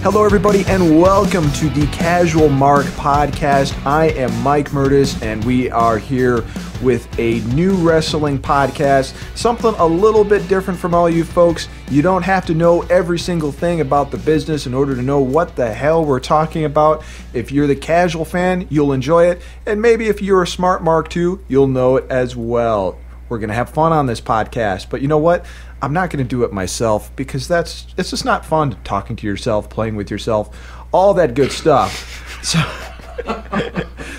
Hello, everybody, and welcome to the Casual Mark Podcast. I am Mike Murtis, and we are here with a new wrestling podcast, something a little bit different from all you folks. You don't have to know every single thing about the business in order to know what the hell we're talking about. If you're the casual fan, you'll enjoy it, and maybe if you're a smart Mark too, you'll know it as well. We're going to have fun on this podcast, but you know what? I'm not going to do it myself because it's just not fun talking to yourself, playing with yourself, all that good stuff.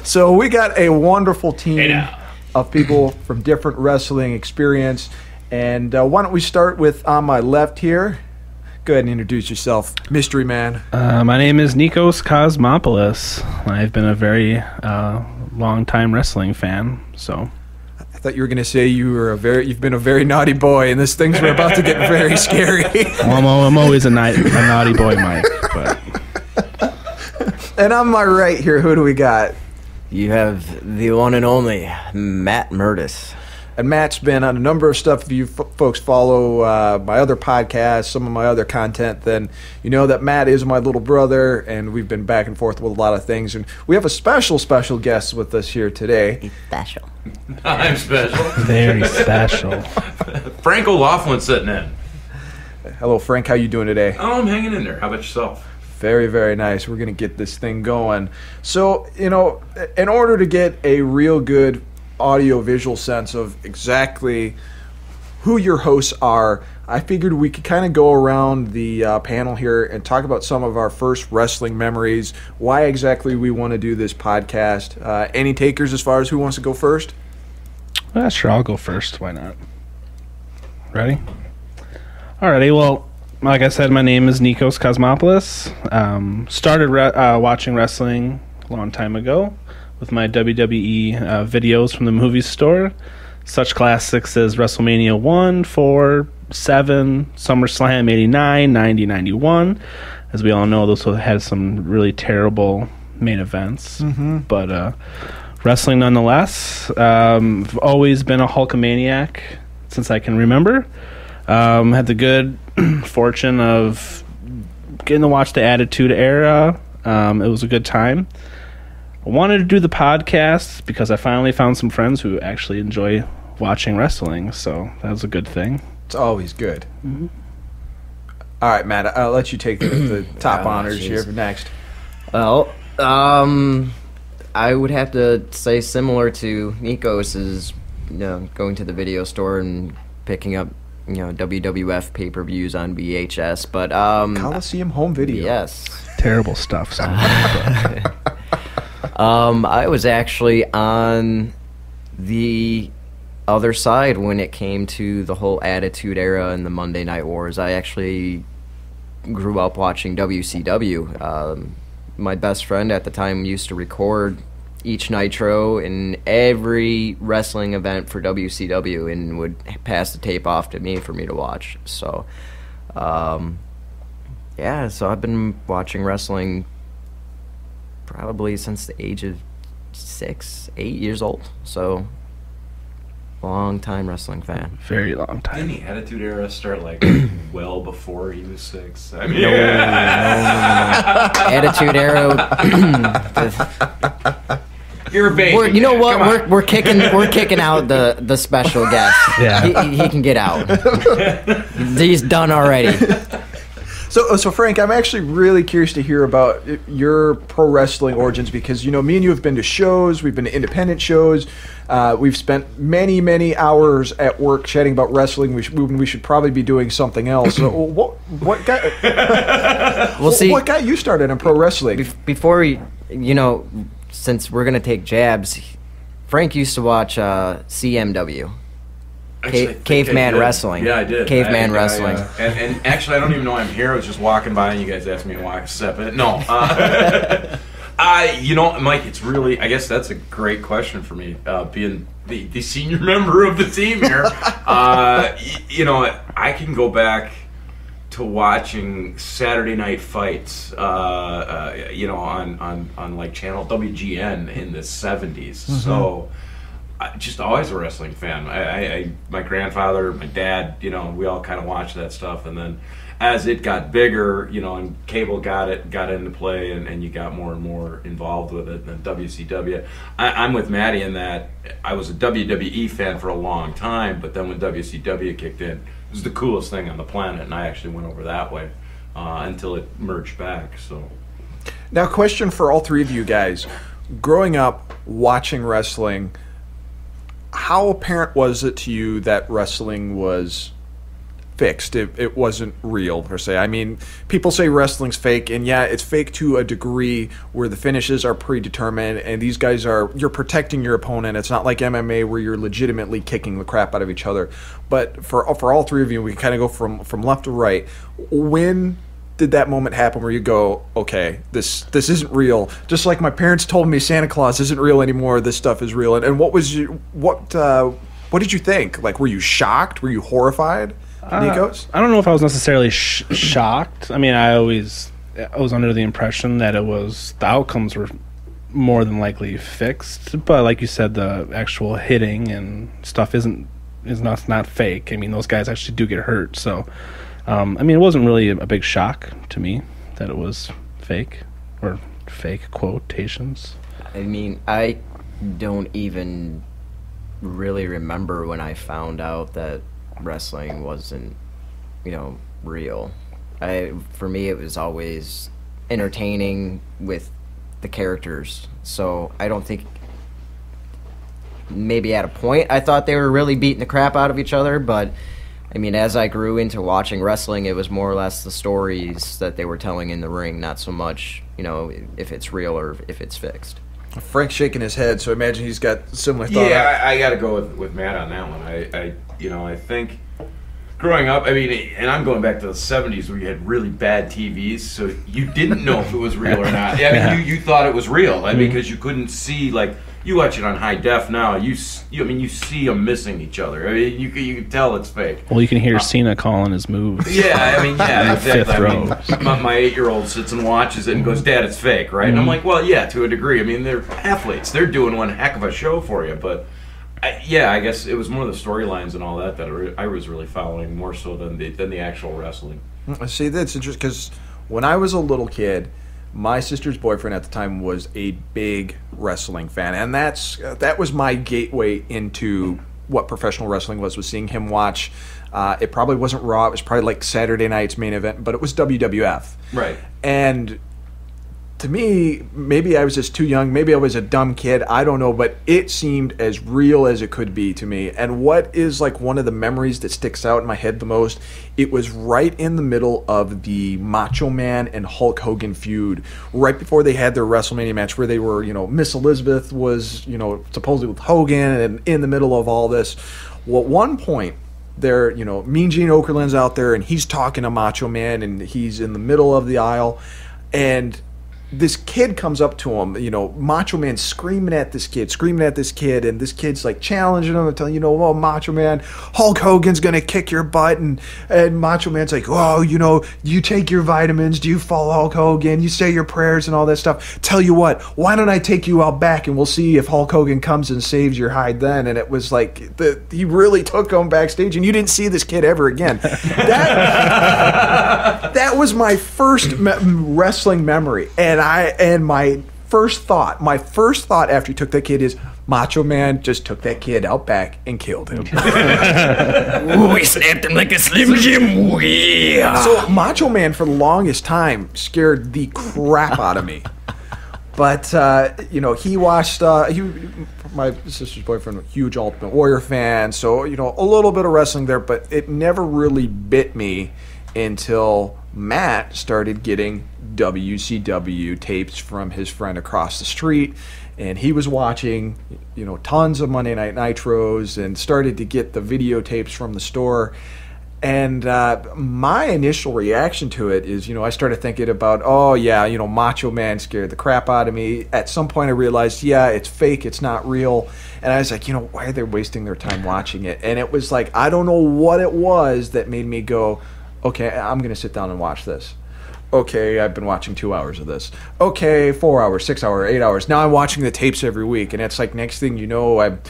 So we got a wonderful team of people from different wrestling experience, and why don't we start with on my left here? Go ahead and introduce yourself, mystery man. My name is Nikos Cosmopoulos. I've been a very long-time wrestling fan, so... I thought you were going to say you've been a very naughty boy, and this things were about to get very scary. Well, I'm always a naughty boy, Mike. But. And on my right here, who do we got? You have the one and only Matt Murtis. And Matt's been on a number of stuff. If you folks follow my other podcasts, some of my other content, then you know that Matt is my little brother, and we've been back and forth with a lot of things. And we have a special guest with us here today. He's special. I'm special. Very special. Frank O'Laughlin sitting in. Hello, Frank. How you doing today? Oh, I'm hanging in there. How about yourself? Very, very nice. We're going to get this thing going. So, you know, in order to get a real good audio-visual sense of exactly who your hosts are, I figured we could kind of go around the panel here and talk about some of our first wrestling memories, why exactly we want to do this podcast. Any takers as far as who wants to go first? Sure, I'll go first. Why not? Ready? Alrighty, well, like I said, my name is Nikos Cosmopoulos. Started watching wrestling a long time ago with my WWE videos from the movie store. Such classics as WrestleMania 1, 4, 7, SummerSlam 89, 90, 91. As we all know, those had some really terrible main events. Mm-hmm. But wrestling nonetheless. I've always been a Hulkamaniac since I can remember. Had the good fortune of getting to watch the Attitude Era. It was a good time. I wanted to do the podcast because I finally found some friends who actually enjoy watching wrestling, so that was a good thing. It's always good. Mm-hmm. All right, Matt, I'll let you take the top honors here for next. Well, I would have to say similar to Nikos is, going to the video store and picking up, WWF pay-per-views on VHS, but Coliseum home video. Yes. Terrible stuff. I was actually on the other side when it came to the whole Attitude Era and the Monday Night Wars. I actually grew up watching WCW. My best friend at the time used to record each Nitro and every wrestling event for WCW and would pass the tape off to me for me to watch. So, so I've been watching wrestling probably since the age of 6, 8 years old. So, long time wrestling fan. Very long time. Didn't the Attitude Era start well before he was 6? I mean, No. Attitude Era. You're a baby. You know what? We're kicking out the special guest. Yeah. He can get out. He's done already. So Frank, I'm actually really curious to hear about your pro wrestling origins because, me and you have been to shows, we've been to independent shows, we've spent many, many hours at work chatting about wrestling. We should probably be doing something else. So what got what got you started in pro wrestling? Before we, since we're going to take jabs, Frank used to watch CMW. Caveman Wrestling. Yeah, I did. Caveman Wrestling. And actually, I don't even know I'm here. I was just walking by, and you guys asked me to walk a step in. No. Mike, it's really, I guess that's a great question for me, being the senior member of the team here. I can go back to watching Saturday Night Fights, on like channel WGN in the 70s. Mm-hmm. So just always a wrestling fan. My grandfather, my dad, you know, we all kind of watched that stuff, and then as it got bigger, you know, and cable got into play, and you got more and more involved with it. And WCW, I'm with Maddie in that I was a WWE fan for a long time, but then when WCW kicked in, it was the coolest thing on the planet, and I actually went over that way until it merged back. So, now, question for all three of you guys: growing up watching wrestling, how apparent was it to you that wrestling was fixed? It wasn't real, per se. I mean, people say wrestling's fake, and yeah, it's fake to a degree where the finishes are predetermined, and these guys you're protecting your opponent. It's not like MMA where you're legitimately kicking the crap out of each other. But for all three of you, we kind of go from left to right. When did that moment happen where you go, okay, this isn't real? Just like my parents told me Santa Claus isn't real anymore, this stuff is real. And what did you think? Like, were you shocked? Were you horrified? Nikos? I don't know if I was necessarily shocked. I mean, I was under the impression that the outcomes were more than likely fixed. But like you said, the actual hitting and stuff is not fake. I mean, those guys actually do get hurt. So, I mean, it wasn't really a big shock to me that it was fake, or fake quotations. I mean, I don't even really remember when I found out that wrestling wasn't, you know, real. For me, it was always entertaining with the characters. So I don't think, maybe at a point I thought they were really beating the crap out of each other, but I mean, as I grew into watching wrestling, it was more or less the stories that they were telling in the ring, not so much, you know, if it's real or if it's fixed. Frank's shaking his head, so I imagine he's got similar thoughts. Yeah, I got to go with Matt on that one. I think growing up, I mean, and I'm going back to the 70s where you had really bad TVs, so you didn't know if it was real or not. I mean, you thought it was real, because you couldn't see, like, you watch it on high def now, you see them missing each other. I mean, you can tell it's fake. Well, you can hear Cena calling his moves. Yeah, I mean, yeah, exactly. Fifth row. I mean, my 8-year-old sits and watches it and goes, "Dad, it's fake, right?" And I'm like, well, yeah, to a degree. I mean, they're athletes. They're doing one heck of a show for you, but I guess it was more the storylines and all that I was really following more so than the actual wrestling. See, that's interesting because when I was a little kid, my sister's boyfriend at the time was a big wrestling fan, and that was my gateway into what professional wrestling was seeing him watch. It probably wasn't Raw. It was probably like Saturday night's main event, but it was WWF. Right. And to me, maybe I was just too young. Maybe I was a dumb kid. I don't know, but it seemed as real as it could be to me. And what is like one of the memories that sticks out in my head the most, it was right in the middle of the Macho Man and Hulk Hogan feud, right before they had their WrestleMania match where they were, Miss Elizabeth was, supposedly with Hogan, and in the middle of all this. Well, at one point, there, Mean Gene Okerlund's out there, and he's talking to Macho Man, and he's in the middle of the aisle, and this kid comes up to him, Macho Man screaming at this kid, and this kid's like challenging him and telling, oh, Macho Man, Hulk Hogan's gonna kick your butt, and Macho Man's like, oh, you take your vitamins, do you follow Hulk Hogan, you say your prayers and all that stuff. Tell you what, why don't I take you out back and we'll see if Hulk Hogan comes and saves your hide then. And it was like, he really took him backstage, and you didn't see this kid ever again. That was my first wrestling memory. And my first thought after he took that kid is, Macho Man just took that kid out back and killed him. Ooh, he snapped him like a Slim Jim. Ooh, yeah. So Macho Man for the longest time scared the crap out of me. But he watched. My sister's boyfriend, huge Ultimate Warrior fan, so a little bit of wrestling there, but it never really bit me until Matt started getting WCW tapes from his friend across the street, and he was watching tons of Monday Night Nitros and started to get the videotapes from the store. And my initial reaction to it is, I started thinking about, oh yeah, Macho Man scared the crap out of me. At some point I realized, yeah, it's fake, it's not real. And I was like, why are they wasting their time watching it? And it was like, I don't know what it was that made me go, okay, I'm going to sit down and watch this. okay, I've been watching 2 hours of this. Okay, 4 hours, 6 hours, 8 hours. Now I'm watching the tapes every week, and it's like next thing you know, I'm,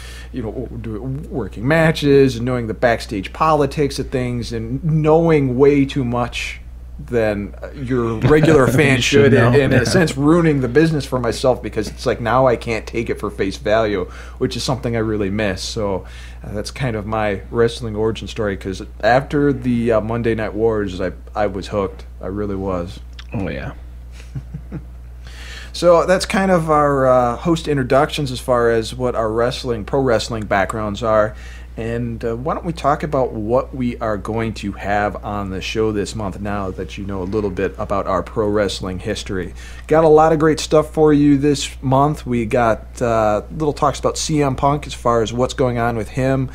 working matches and knowing the backstage politics of things and knowing way too much than your regular fan should, know. and in a sense ruining the business for myself, because it's like now I can't take it for face value, which is something I really miss. So that's kind of my wrestling origin story, because after the Monday Night Wars, I was hooked. I really was. Oh, yeah. So that's kind of our host introductions as far as what our pro wrestling backgrounds are. And why don't we talk about what we are going to have on the show this month, now that you know a little bit about our pro wrestling history. Got a lot of great stuff for you this month. We got little talks about CM Punk as far as what's going on with him,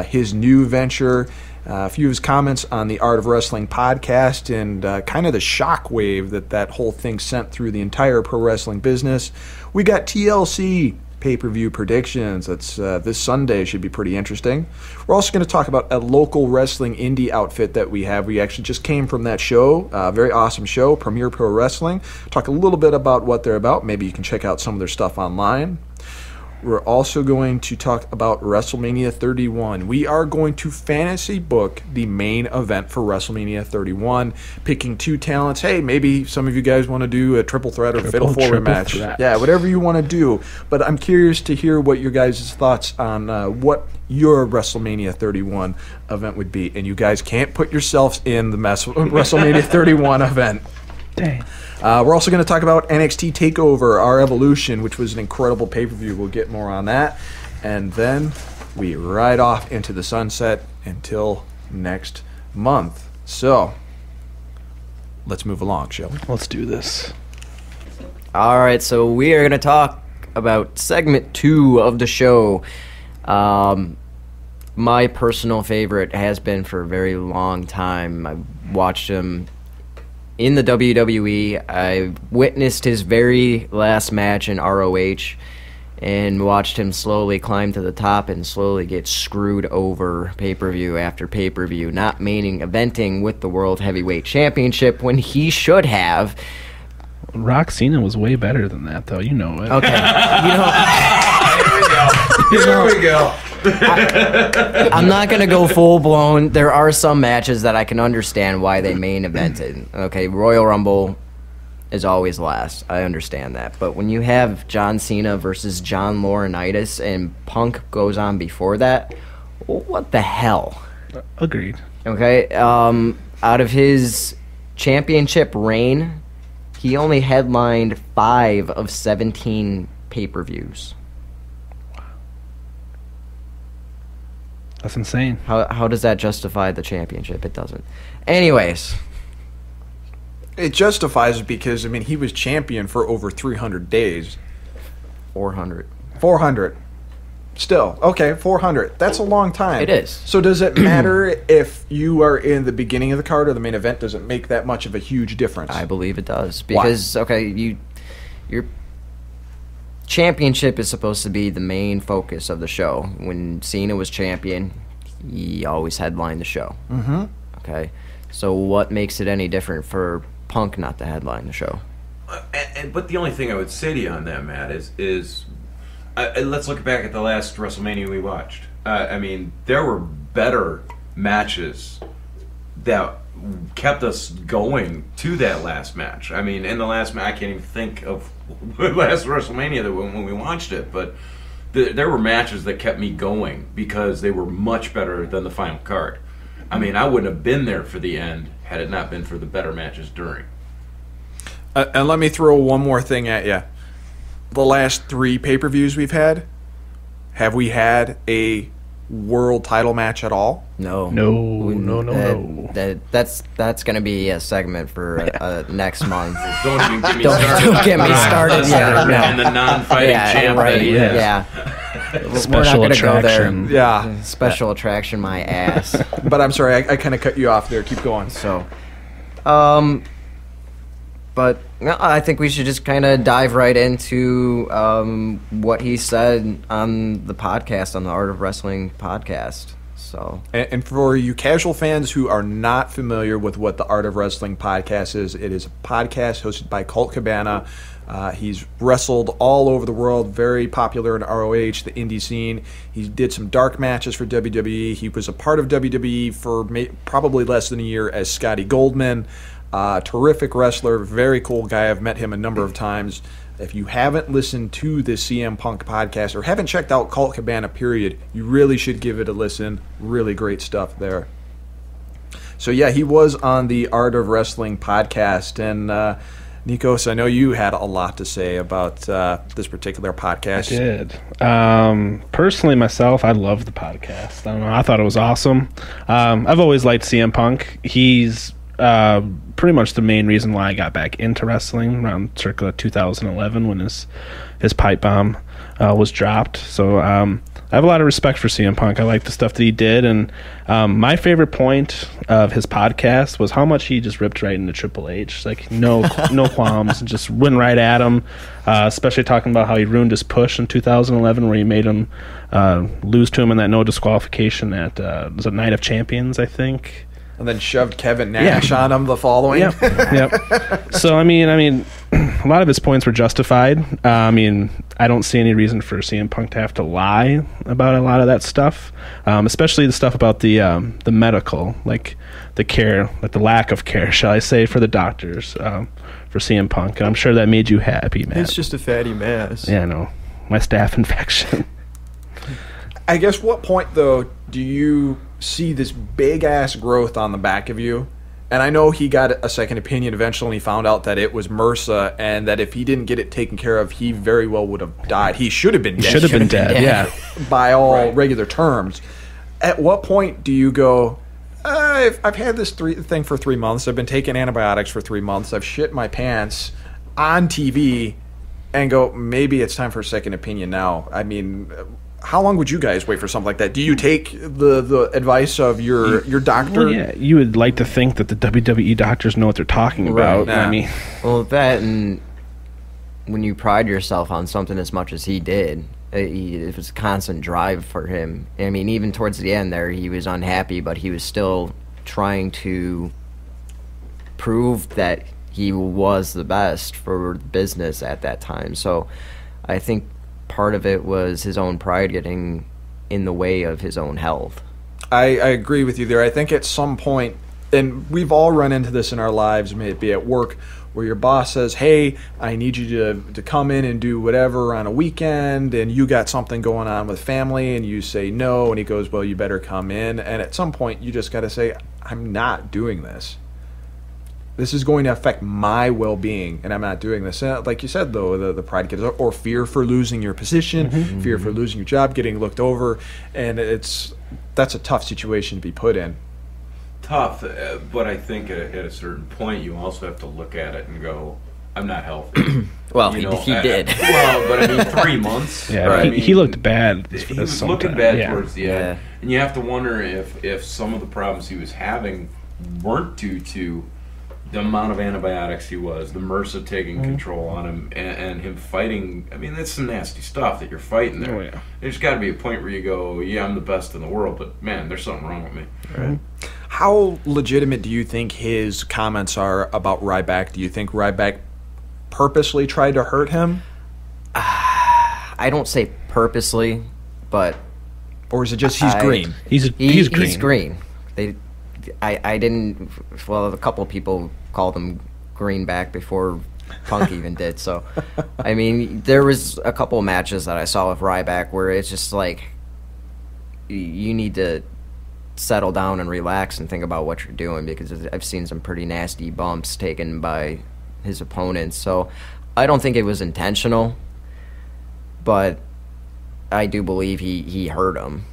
his new venture, a few of his comments on the Art of Wrestling podcast, and kind of the shockwave that whole thing sent through the entire pro wrestling business. We got TLC pay-per-view predictions. That's this Sunday. Should be pretty interesting. We're also going to talk about a local wrestling indie outfit that we have. We actually just came from that show, very awesome show, Premier Pro Wrestling. Talk a little bit about what they're about. Maybe you can check out some of their stuff online. We're also going to talk about WrestleMania 31. We are going to fantasy book the main event for WrestleMania 31, picking two talents. Hey, maybe some of you guys want to do a triple threat or fatal four-way match. Yeah, whatever you want to do. But I'm curious to hear what your guys' thoughts on what your WrestleMania 31 event would be. And you guys can't put yourselves in the WrestleMania 31 event. Dang. We're also going to talk about NXT TakeOver, Our Evolution, which was an incredible pay-per-view. We'll get more on that. And then we ride off into the sunset until next month. So, let's move along, shall we? Let's do this. All right, so we are going to talk about segment 2 of the show. My personal favorite has been for a very long time. I've watched him in the WWE. I witnessed his very last match in ROH and watched him slowly climb to the top and slowly get screwed over pay-per-view after pay-per-view, not main eventing with the World Heavyweight Championship when he should have. Rock Cena was way better than that, though. You know it. Okay. Here we go. I'm not going to go full-blown. There are some matches that I can understand why they main evented. Okay, Royal Rumble is always last. I understand that. But when you have John Cena versus John Laurinaitis and Punk goes on before that, what the hell? Agreed. Okay, out of his championship reign, he only headlined 5 of 17 pay-per-views. That's insane. How does that justify the championship? It doesn't. Anyways. It justifies it because, I mean, he was champion for over 300 days. 400. 400. Still. Okay, 400. That's a long time. It is. So does it matter if you are in the beginning of the card or the main event? Does it make that much of a huge difference? I believe it does. Because, okay, your championship is supposed to be the main focus of the show. When Cena was champion, he always headlined the show. Mm-hmm. Okay? So what makes it any different for Punk not to headline the show? But the only thing I would say to you on that, Matt, is let's look back at the last WrestleMania we watched. I mean, there were better matches that kept us going to that last match. I mean, in the last match, I can't even think of last WrestleMania that when we watched it, but there were matches that kept me going because they were much better than the final card. I mean, I wouldn't have been there for the end had it not been for the better matches during. And let me throw one more thing at you. The last 3 pay-per-views we've had, have we had a world title match at all? No. No. That's going to be a segment for next month. Don't even get me started. Don't get me started. And the non-fighting champ. Right. that he is. Yeah. Special We're not going to go attraction. there. Yeah. Special attraction, my ass. But I'm sorry, I kind of cut you off there. Keep going. So, but no, I think we should just kind of dive right into what he said on the podcast, on the Art of Wrestling podcast. So, And for you casual fans who are not familiar with what the Art of Wrestling podcast is, it is a podcast hosted by Colt Cabana. He's wrestled all over the world, very popular in ROH, the indie scene. He did some dark matches for WWE. He was a part of WWE for probably less than a year as Scotty Goldman. Terrific wrestler, very cool guy. I've met him a number of times. If you haven't listened to the CM Punk podcast or haven't checked out Colt Cabana, period, you really should give it a listen. Really great stuff there. So, yeah, he was on the Art of Wrestling podcast. And, Nikos, I know you had a lot to say about this particular podcast. I did. Personally, myself, I love the podcast. I don't know. I thought it was awesome. I've always liked CM Punk. He's pretty much the main reason why I got back into wrestling around circa 2011 when his pipe bomb was dropped. So I have a lot of respect for CM Punk. I like the stuff that he did, and my favorite point of his podcast was how much he just ripped right into Triple H. Like no qualms, and just went right at him. Especially talking about how he ruined his push in 2011, where he made him lose to him in that no disqualification at was it Night of Champions, I think. And then shoved Kevin Nash on him the following. Yep. So I mean, a lot of his points were justified. I don't see any reason for CM Punk to have to lie about a lot of that stuff, especially the stuff about the medical, like the care, like the lack of care, shall I say, for the doctors for CM Punk. And I'm sure that made you happy, man. It's just a fatty mass. Yeah, I know. My staph infection. I guess what point, though, do you see this big-ass growth on the back of you? And I know he got a second opinion eventually, and he found out that it was MRSA, and that if he didn't get it taken care of, he very well would have died. He should have been dead. Should have been dead, yeah. By all regular terms. At what point do you go, I've had this thing for 3 months, I've been taking antibiotics for 3 months, I've shit my pants on TV, and go, maybe it's time for a second opinion now? I mean, how long would you guys wait for something like that? Do you take the advice of your doctor? Well, yeah, you would like to think that the WWE doctors know what they're talking about. Yeah. I mean, well, that, and when you pride yourself on something as much as he did, it was a constant drive for him. I mean, even towards the end there, he was unhappy, but he was still trying to prove that he was the best for business at that time. So I think part of it was his own pride getting in the way of his own health. I agree with you there. I think at some point, and we've all run into this in our lives, may it be at work, where your boss says, hey, I need you to come in and do whatever on a weekend, and you got something going on with family, and you say no, and he goes, well, you better come in. And at some point, you just got to say, I'm not doing this. This is going to affect my well-being, and I'm not doing this. Like you said, though, the pride gets, or fear for losing your position, fear for losing your job, getting looked over, and that's a tough situation to be put in. Tough, but I think at a certain point, you also have to look at it and go, I'm not healthy. Well, he did. Well, but I mean, 3 months. yeah, right? he looked bad. He was looking bad yeah. towards the end. And you have to wonder if some of the problems he was having weren't due to the amount of antibiotics he was, the MRSA taking control on him, and him fighting. I mean, that's some nasty stuff that you're fighting there. Oh, yeah. There's got to be a point where you go, yeah, I'm the best in the world, but man, there's something wrong with me. Right. How legitimate do you think his comments are about Ryback? Do you think Ryback purposely tried to hurt him? I don't say purposely, but Or is it just he's green? He's green. He's green. I didn't. Well, a couple of people called him Greenback before Punk even did. So, I mean, there was a couple of matches that I saw with Ryback where it's just like you need to settle down and relax and think about what you're doing, because I've seen some pretty nasty bumps taken by his opponents. So, I don't think it was intentional, but I do believe he hurt him.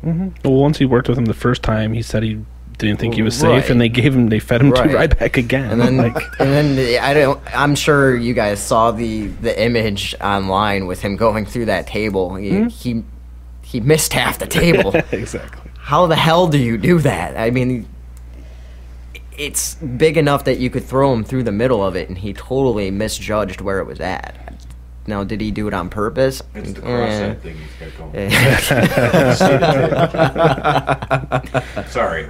Mm-hmm. Well, once he worked with him the first time, he said he didn't think he was safe, Right. and they fed him to Ryback again. And then I'm sure you guys saw the image online with him going through that table. He missed half the table. Exactly. How the hell do you do that? I mean, it's big enough that you could throw him through the middle of it, and he totally misjudged where it was at. Now, did he do it on purpose? It's the cross-head thing he's got going. Sorry.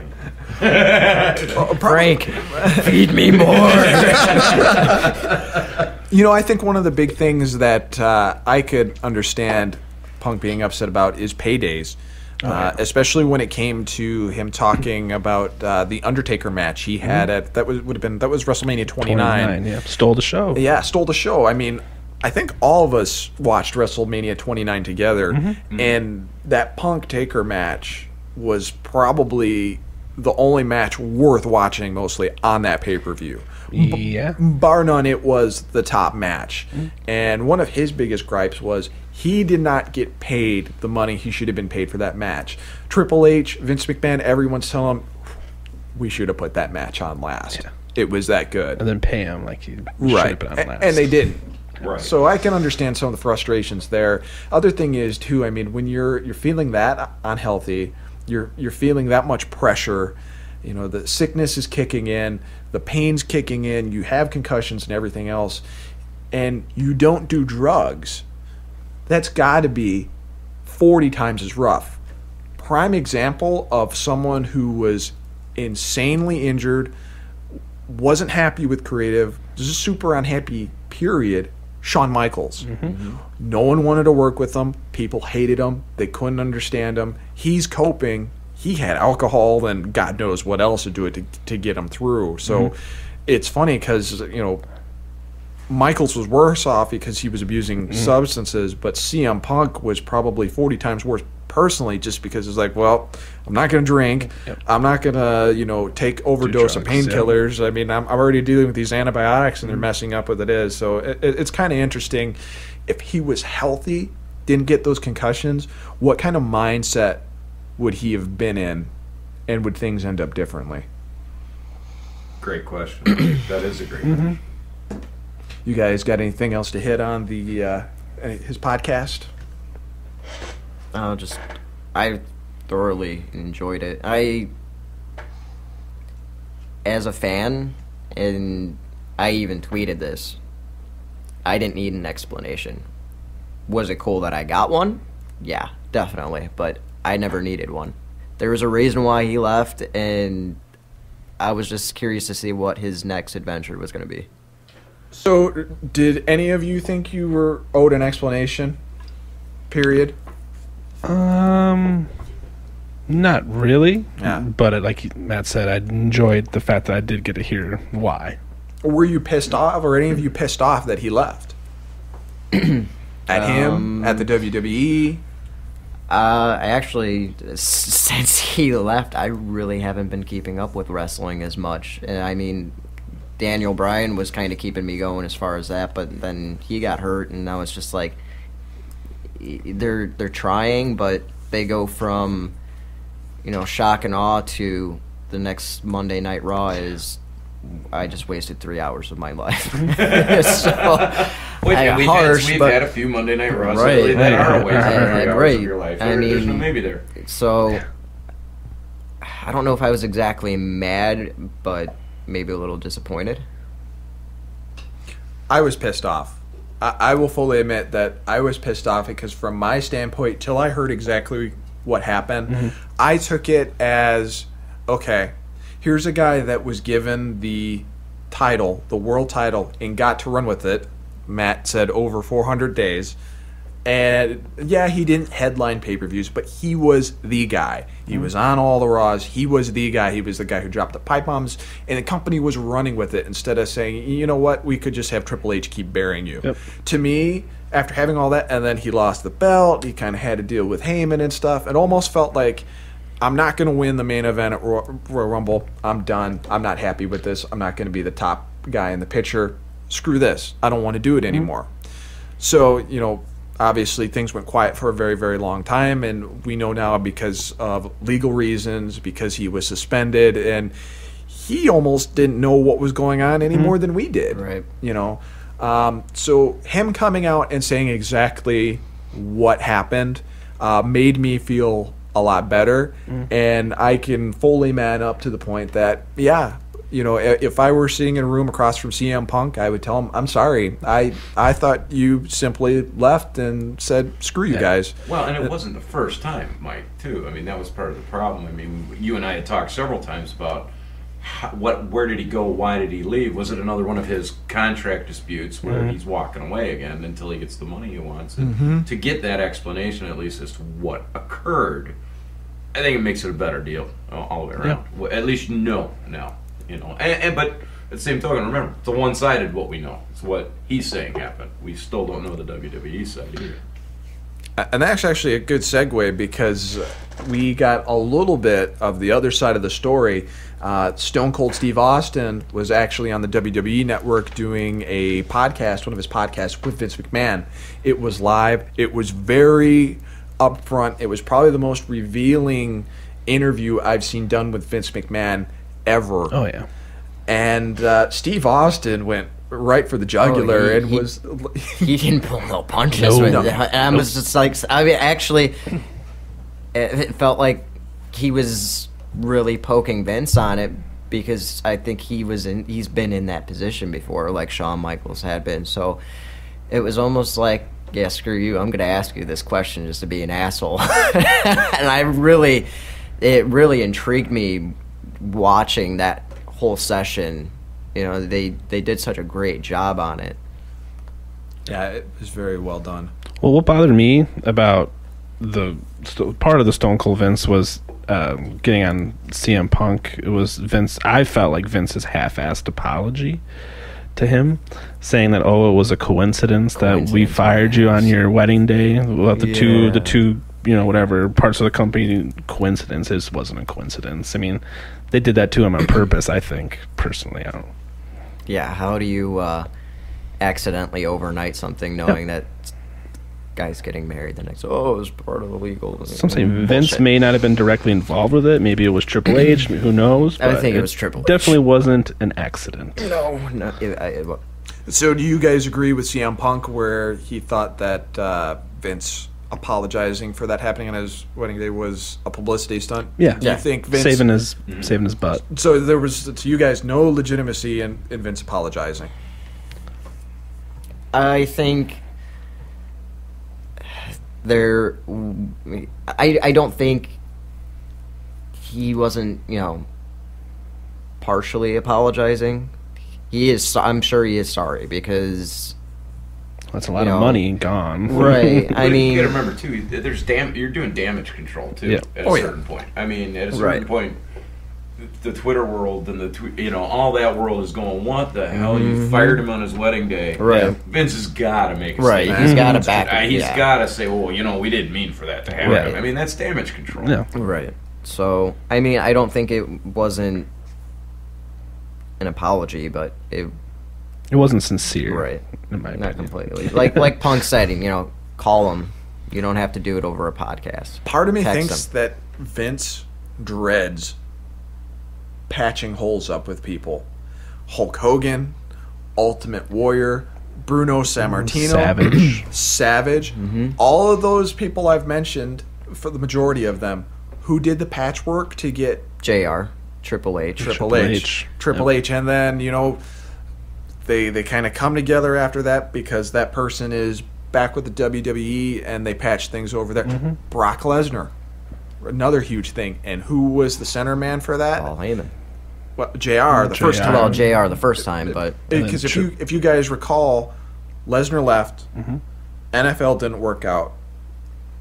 Frank, feed me more. I think one of the big things that I could understand Punk being upset about is paydays. Especially when it came to him talking about the Undertaker match he had at that was WrestleMania 29. Yeah, stole the show. Yeah, stole the show. I mean, I think all of us watched WrestleMania 29 together, and that Punk Taker match was probably the only match worth watching mostly on that pay-per-view. Yeah. Bar none, it was the top match. And one of his biggest gripes was he did not get paid the money he should have been paid for that match. Triple H, Vince McMahon, everyone's telling him, we should have put that match on last. Yeah. It was that good. And then pay him like he should right. have put on last. And they didn't. Right. So I can understand some of the frustrations there. Other thing is, too, I mean, when you're feeling that unhealthy, you're feeling that much pressure, the sickness is kicking in, the pain's kicking in, you have concussions and everything else, and you don't do drugs, that's got to be 40 times as rough. Prime example of someone who was insanely injured, wasn't happy with creative, just super unhappy, period, Shawn Michaels. No one wanted to work with him. People hated him. They couldn't understand him. He's coping. He had alcohol and God knows what else to do it to get him through. So it's funny because, Michaels was worse off because he was abusing substances, but CM Punk was probably 40 times worse personally just because it's like, well, I'm not going to drink. Yep. I'm not going to, take overdose of painkillers. I mean, I'm already dealing with these antibiotics and they're messing up with it. So it's kind of interesting. If he was healthy, didn't get those concussions, what kind of mindset would he have been in, and would things end up differently? Great question. That is a great question. You guys got anything else to hit on his podcast? I thoroughly enjoyed it. As a fan, and I even tweeted this, I didn't need an explanation. Was it cool that I got one? Yeah, definitely, but I never needed one. There was a reason why he left, and I was just curious to see what his next adventure was going to be. So, did any of you think you were owed an explanation? Period. Not really. Yeah. But like Matt said, I enjoyed the fact that I did get to hear why. Or were you pissed off, or any of you pissed off that he left? At him? At the WWE? I actually, since he left, I really haven't been keeping up with wrestling as much. And I mean, Daniel Bryan was kind of keeping me going as far as that, but then he got hurt, and now it's just like they're trying, but they go from shock and awe to the next Monday Night Raw is I just wasted 3 hours of my life. So, we've had a few Monday Night Raws lately that are a waste of 3 hours of your life. There's no maybe there. So I don't know if I was exactly mad, but maybe a little disappointed. I was pissed off. I will fully admit that I was pissed off because from my standpoint, till I heard exactly what happened, I took it as, okay, here's a guy that was given the title, the world title, and got to run with it. Matt said over 400 days. And yeah, he didn't headline pay-per-views, but he was the guy. He was on all the Raws. He was the guy. He was the guy who dropped the pipe bombs, and the company was running with it instead of saying, you know what, we could just have Triple H keep burying you. Yep. To me, after having all that, and then he lost the belt, he kind of had to deal with Heyman and stuff, it almost felt like, I'm not going to win the main event at Royal Rumble. I'm done. I'm not happy with this. I'm not going to be the top guy in the picture. Screw this. I don't want to do it anymore. So, obviously things went quiet for a very, very long time, and we know now because of legal reasons, because he was suspended, and he almost didn't know what was going on any more than we did. Right. So him coming out and saying exactly what happened made me feel a lot better, and I can fully man up to the point that, yeah, You know, if I were sitting in a room across from CM Punk, I would tell him, I'm sorry. I thought you simply left and said, screw you guys. Well, and it wasn't the first time, Mike, too. I mean, that was part of the problem. I mean, you and I had talked several times about where did he go, why did he leave? Was it another one of his contract disputes where he's walking away again until he gets the money he wants? And to get that explanation, at least, as to what occurred, I think it makes it a better deal all the way around. Yeah. Well, at least you know now, you know. But at the same token, remember, it's a one-sided what we know. It's what he's saying happened. We still don't know the WWE side either. And that's actually a good segue because we got a little bit of the other side of the story. Stone Cold Steve Austin was actually on the WWE Network doing a podcast, one of his podcasts with Vince McMahon. It was live. It was very upfront. It was probably the most revealing interview I've seen done with Vince McMahon ever. Oh, yeah. And Steve Austin went right for the jugular and was... He didn't pull no punches with it. I was just like... I mean, actually, it felt like he was really poking Vince on it because I think he's been in that position before, like Shawn Michaels had been. So it was almost like, yeah, screw you. I'm going to ask you this question just to be an asshole. And it really intrigued me watching that whole session. You know, they did such a great job on it. Yeah, it was very well done. Well, what bothered me about part of the Stone Cold Vince was getting on CM Punk. It was Vince. I felt like Vince's half-assed apology to him, saying that it was a coincidence that we fired you on your wedding day. Well, the two whatever parts of the company, coincidences wasn't a coincidence. I mean, they did that to him on purpose. I think personally, I don't. Yeah, how do you accidentally overnight something knowing that guy's getting married the next? Oh, it was part of the legal. Some say Vince may not have been directly involved with it. Maybe it was Triple H. Who knows? I think it was Triple H. Definitely wasn't an accident. No. So do you guys agree with CM Punk where he thought that Vince apologizing for that happening on his wedding day was a publicity stunt? Yeah. Do you think Vince saving his butt? So there was, to you guys, no legitimacy in Vince apologizing? I think I don't think he wasn't, partially apologizing. He is. I'm sure he is sorry because that's a lot of money gone. Right. I mean, you got to remember too. You're doing damage control too. Yeah. At a certain point. I mean, at a certain point, the Twitter world and all that world is going, what the hell? You fired him on his wedding day. Right. Vince has got to make a statement. He's got to back it. He's got to say, we didn't mean for that to happen. Right. I mean, that's damage control. Yeah. Right. So, I mean, I don't think it wasn't an apology, but it wasn't sincere. Right. In my Not opinion. completely. Like Punk said, call him. You don't have to do it over a podcast. Part of me Text thinks him. that Vince dreads patching holes up with people. Hulk Hogan, Ultimate Warrior, Bruno Sammartino, Savage. All of those people I've mentioned, for the majority of them, who did the patchwork to get JR, Triple H. Triple H, and then they kind of come together after that because that person is back with the WWE and they patch things over there. Brock Lesnar, another huge thing, and who was the center man for that? Paul Heyman. Well, JR the first time. Well, JR the first time, but because if you guys recall, Lesnar left, NFL didn't work out.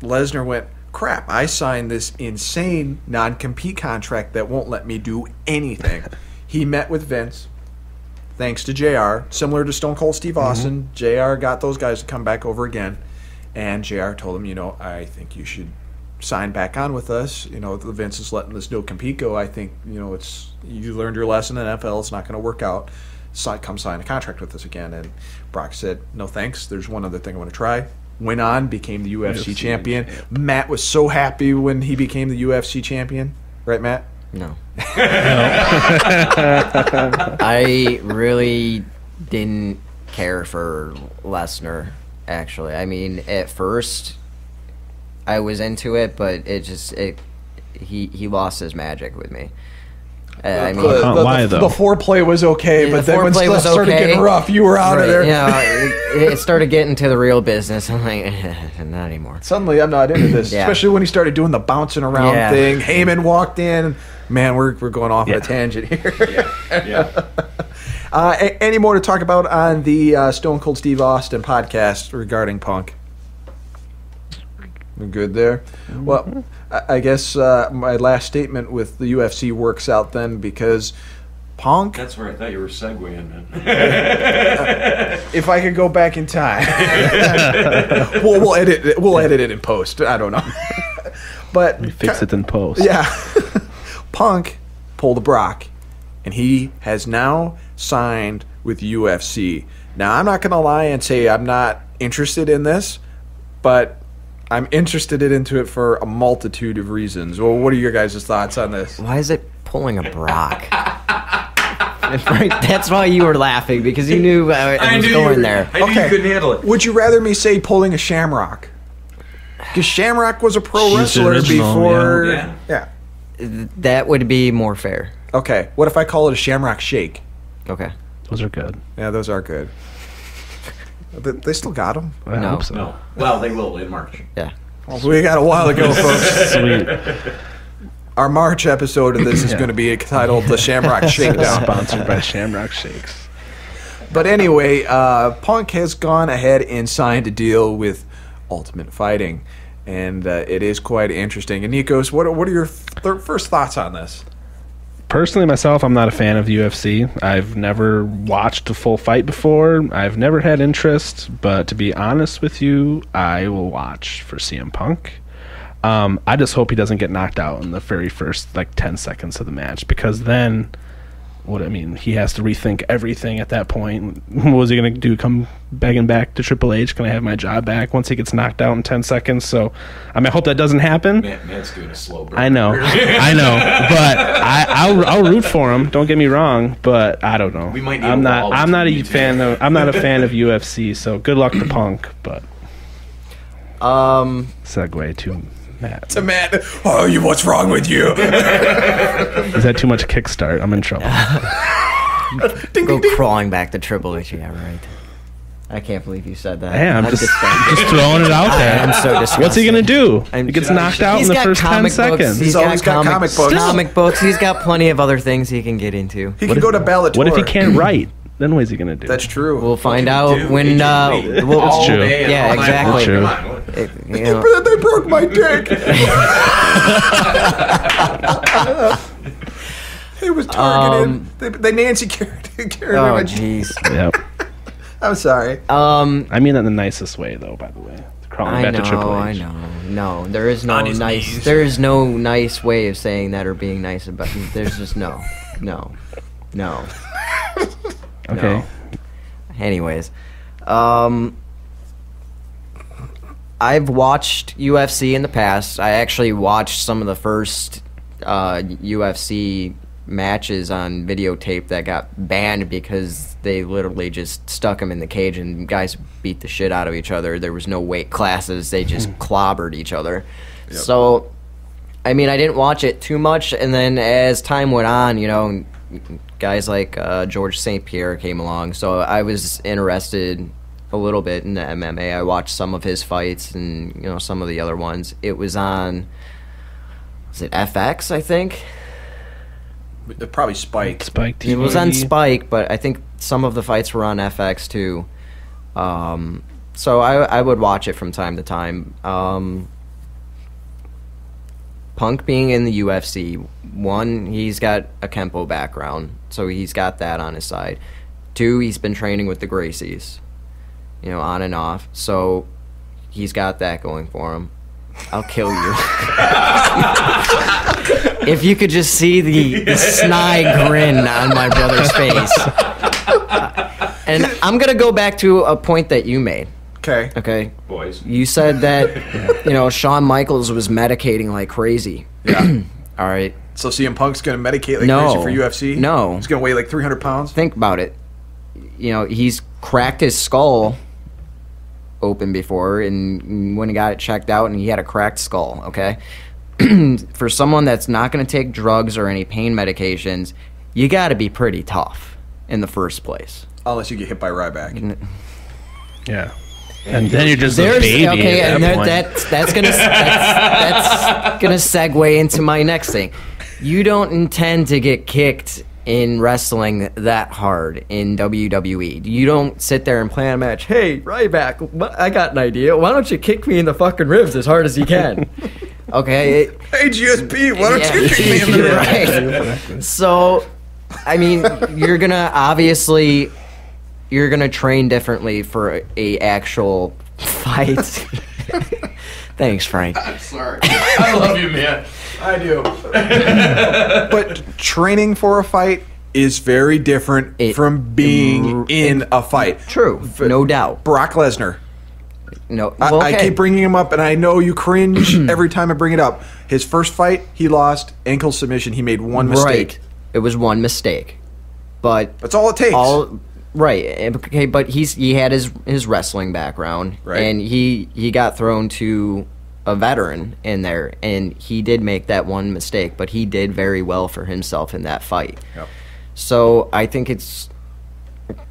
Lesnar went, crap, I signed this insane non-compete contract that won't let me do anything. He met with Vince, thanks to JR, similar to Stone Cold Steve Austin. JR got those guys to come back over again, and JR told him, I think you should sign back on with us. The Vince is letting this no-compete go. I think, it's you learned your lesson in NFL. It's not going to work out. Come sign a contract with us again. And Brock said, no thanks. There's one other thing I want to try. Went on, became the UFC champion. Matt was so happy when he became the UFC champion. Right, Matt? No. I really didn't care for Lesnar, actually. I mean, at first, I was into it, but he lost his magic with me. I mean, why, though? The foreplay was okay, but the then when foreplay stuff was started okay. getting rough, you were out of there. It started getting to the real business. I'm like, not anymore. Suddenly, I'm not into this, Yeah. especially when he started doing the bouncing around Yeah. thing. Heyman walked in. Man, we're going off on a tangent here. Any more to talk about on the Stone Cold Steve Austin podcast regarding Punk? We're good there. Well, I guess my last statement with the UFC works out then, because Punk. That's where I thought you were segueing, man. If I could go back in time, we'll edit it in post. I don't know, but We fix it in post. yeah. Punk pulled a Brock, and he has now signed with UFC. Now, I'm not going to lie and say I'm not interested in this, but I'm interested into it for a multitude of reasons. Well, what are your guys' thoughts on this? Why is it pulling a Brock? That's why you were laughing, because you knew I was going there. I knew you couldn't handle it. Would you rather me say pulling a Shamrock? Because Shamrock was a pro She's wrestler original, before. yeah. That would be more fair. Okay. What if I call it a Shamrock Shake? Okay. Those are good. Yeah, those are good. They still got them. I No. hope so. No. Well, they will in March. Yeah. We got a while to go, folks. Sweet. Our March episode of this is going to be titled "The Shamrock Shakedown." Sponsored by Shamrock Shakes. But anyway, Punk has gone ahead and signed a deal with Ultimate Fighting, and it is quite interesting. And Nikos, what are your first thoughts on this? Personally, myself, I'm not a fan of UFC. I've never watched a full fight before. I've never had interest, but to be honest with you, I will watch for CM Punk. I just hope he doesn't get knocked out in the very first 10 seconds of the match, because then he has to rethink everything at that point. What was he going to do? Come begging back to Triple H? Can I have my job back once he gets knocked out in 10 seconds? So, I hope that doesn't happen. Matt's doing a slow burn. I know, but I'll root for him. Don't get me wrong, but I don't know. We might need I'm a not. wall I'm not a between fan of. I'm not a fan of UFC. So good luck to Punk. But segue to Matt. To Matt, what's wrong with you? Is that too much kickstart? I'm in trouble. Go crawling back to Triple H. Yeah, right. I can't believe you said that. Hey, I'm just disgusted. throwing it out there. I'm so disgusted. What's he gonna do? I'm He gets just- knocked out in He's the got first 10 comic books. seconds. He's always got comic books. Comic books. He's got plenty of other things he can get into. He can go to Bellator. What if he can't write? Then what is he gonna do? That's true. We'll find Dude, out when. It's We'll, true. Yeah, exactly. True. Come on. you know, They broke my dick. He was targeted. They Nancy carried oh, my jeez. Yep. I'm sorry. I mean that in the nicest way, though. By the way, crawling I back know, to Triple I H. know. No, there is no On his nice. knees. There is no nice way of saying that or being nice about. There's just no. Okay. Anyways, I've watched UFC in the past. I actually watched some of the first UFC matches on videotape that got banned because they literally just stuck them in the cage and guys beat the shit out of each other. There was no weight classes. They just clobbered each other. Yep. So, I mean, I didn't watch it too much. And then as time went on, guys like George St. Pierre came along. So I was interested a little bit in the MMA. I watched some of his fights and, some of the other ones. It was on, was it FX, I think? Probably Spike. Spike TV. It was on Spike, but I think some of the fights were on FX too. So I would watch it from time to time. Punk being in the UFC, one, he's got a Kempo background, so he's got that on his side. Two, he's been training with the Gracies, on and off, so he's got that going for him. I'll kill you. If you could just see the snide grin on my brother's face. And I'm going to go back to a point that you made. Okay. Boys. You said that, Shawn Michaels was medicating like crazy. Yeah. All right. So CM Punk's going to medicate like No. crazy for UFC? No. He's going to weigh like 300 pounds? Think about it. He's cracked his skull open before, and when he got it checked out, and he had a cracked skull, okay? for someone that's not going to take drugs or any pain medications, you got to be pretty tough in the first place. Unless you get hit by Ryback. Yeah. And then you're just a There's baby okay, at and that point. that's gonna segue into my next thing. You don't intend to get kicked in wrestling that hard in WWE. You don't sit there and plan a match. Hey, Ryback, I got an idea. Why don't you kick me in the fucking ribs as hard as you can? Okay. Hey, GSP, why don't you kick me in the ribs? Right. So, I mean, you're gonna train differently for a actual fight. Thanks, Frank. I'm sorry. I love you, man. I do. But training for a fight is very different from being in a fight. True, no doubt. Brock Lesnar. No, well, I okay. keep bringing him up, and I know you cringe every time I bring it up. His first fight, he lost ankle submission. He made one mistake. Right. It was one mistake, but That's all it takes. Right. Okay, but he had his wrestling background, Right. and he got thrown to a veteran in there, and he did make that one mistake, but he did very well for himself in that fight. Yep. So I think it's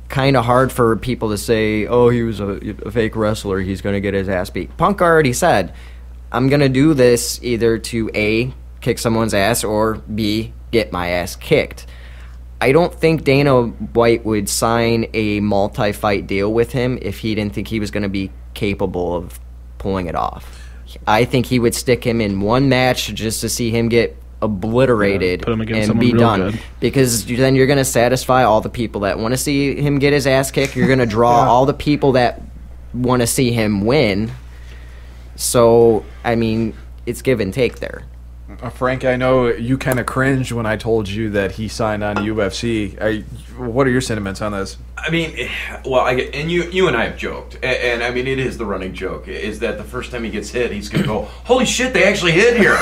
kind of hard for people to say, oh, he was a fake wrestler, he's going to get his ass beat. Punk already said, I'm going to do this either to A, kick someone's ass, or B, get my ass kicked. I don't think Dana White would sign a multi-fight deal with him if he didn't think he was going to be capable of pulling it off. I think he would stick him in one match just to see him get obliterated put him against and someone be real done. good. Because then you're going to satisfy all the people that want to see him get his ass kicked. You're going to draw all the people that want to see him win. So, I mean, it's give and take there. Frank, I know you kind of cringed when I told you that he signed on UFC. What are your sentiments on this? I mean, well, and you and I have joked, and I mean, it is the running joke, is that the first time he gets hit, he's going to go, holy shit, they actually hit here.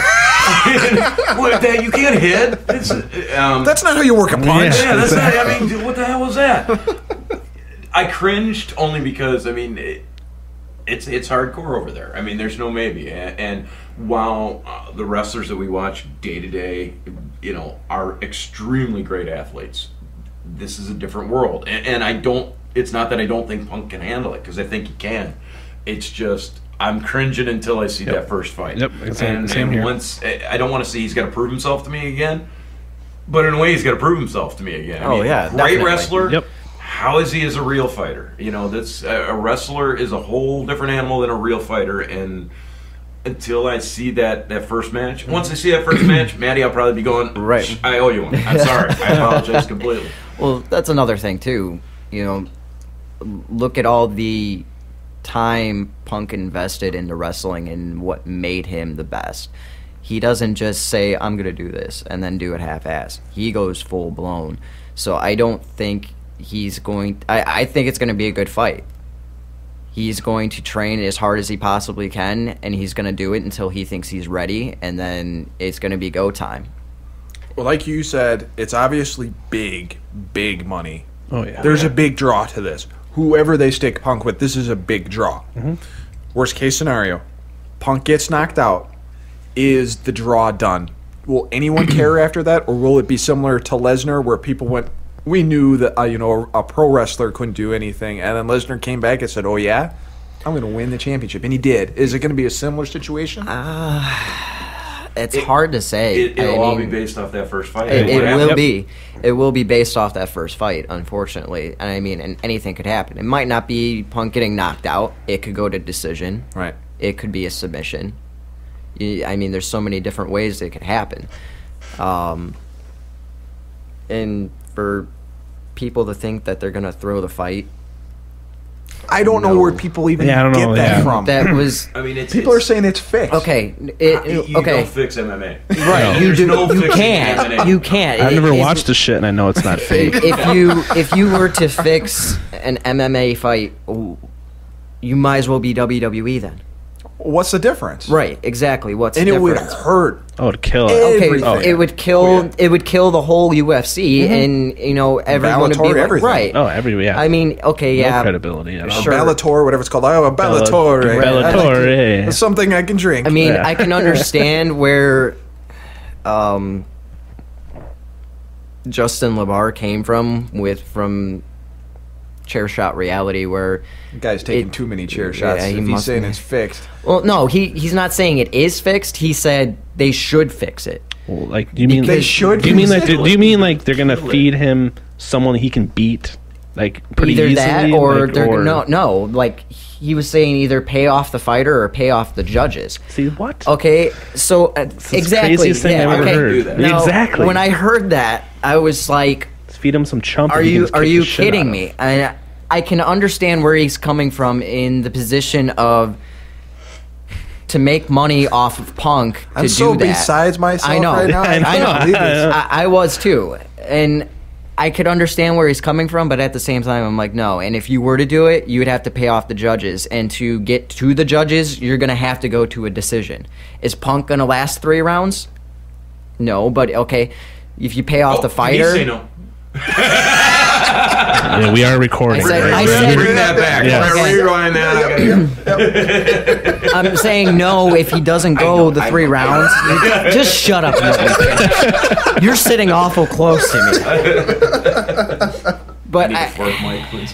What, that, you can't hit. That's not how you work a punch. Yeah, that's not, I mean, what the hell was that? I cringed only because, I mean, it's hardcore over there. I mean, there's no maybe. And while the wrestlers that we watch day to day, you know, are extremely great athletes, this is a different world. And I don't, it's not that I don't think Punk can handle it, because I think he can. It's just, I'm cringing until I see that first fight. Yep, and here. Once, I don't want to see he's got to prove himself to me again, but in a way he's got to prove himself to me again. I mean, yeah, great definitely. wrestler. Yep. How is he as a real fighter? You know, that's a wrestler is a whole different animal than a real fighter, and until I see that first match, once I see that first match, Maddie, I'll probably be going, Right. I owe you one. I'm sorry. I apologize completely. Well, that's another thing too. You know, look at all the time Punk invested into wrestling and what made him the best. He doesn't just say, I'm going to do this, and then do it half-assed. He goes full-blown. So I don't think he's going... I think it's going to be a good fight. He's going to train as hard as he possibly can, and he's going to do it until he thinks he's ready, and then it's going to be go time. Well, like you said, it's obviously big, big money. Oh, yeah. There's a big draw to this. Whoever they stick Punk with, this is a big draw. Worst case scenario, Punk gets knocked out. Is the draw done? Will anyone care after that, or will it be similar to Lesnar, where people went, we knew that a pro wrestler couldn't do anything, and then Lesnar came back and said, oh yeah, I'm going to win the championship, and he did. Is it going to be a similar situation? It's hard to say. It'll all be based off that first fight. It What will happened- be. It will be based off that first fight, unfortunately. And I mean, and anything could happen. It might not be Punk getting knocked out. It could go to decision. Right. It could be a submission. I mean, there's so many different ways it could happen. And for people to think that they're going to throw the fight, I don't know No. where people even Yeah, I don't get know, that yeah. from. that was... I mean, it's... People are saying it's fixed. Okay. You Okay. don't fix MMA. Right. You There's do. no You fixing can't. MMA. You can't. I've never It- watched this shit, and I know it's not fake. if you were to fix an MMA fight, you might as well be WWE then. What's the difference? Right, exactly. What's And the it would difference? hurt. Oh, to kill it. Okay, everything. it would kill. Oh, yeah. It would kill the whole UFC, and everyone would be Bellator, like, everything. right. Oh, yeah. I mean, okay, no yeah. credibility at all. Sure. Bellator, whatever it's called. Oh, a Bellator. Bellator. It's something I can drink. I mean, Yeah. I can understand where Justin LaBar came from Chair Shot Reality, where the guy's taking too many chair shots. yeah, he if he's must saying be. it's fixed. well, no, he's not saying it is fixed. He said they should fix it. Well, like, do you mean They should Do you mean like? fix it. Do you mean like they're gonna feed him someone he can beat, like pretty Either easily? that or like, they're no. Like he was saying, either pay off the fighter or pay off the judges. See what? Okay, so the exactly. craziest thing yeah, I've ever okay. heard. Do that. Now, Exactly. When I heard that, I was like, Let's feed him some chump. "Are and he you can just kick you the shit out kidding of me?" him. And I can understand where he's coming from in the position of to make money off of Punk. I'm to so do that. besides myself I know. right now. I know. can't believe this. I was too, and I could understand where he's coming from, but at the same time, I'm like, no. And if you were to do it, you would have to pay off the judges, and to get to the judges, you're gonna have to go to a decision. Is Punk gonna last 3 rounds? No, but okay, if you pay off the fighter, Say no. Yeah, we are recording. I said- Bring that back. Yeah. Wherever you're going now. I'm saying no. If he doesn't go the 3 rounds, just shut up. And let me finish. You're sitting awful close to me. But Need a I, fourth mic, please.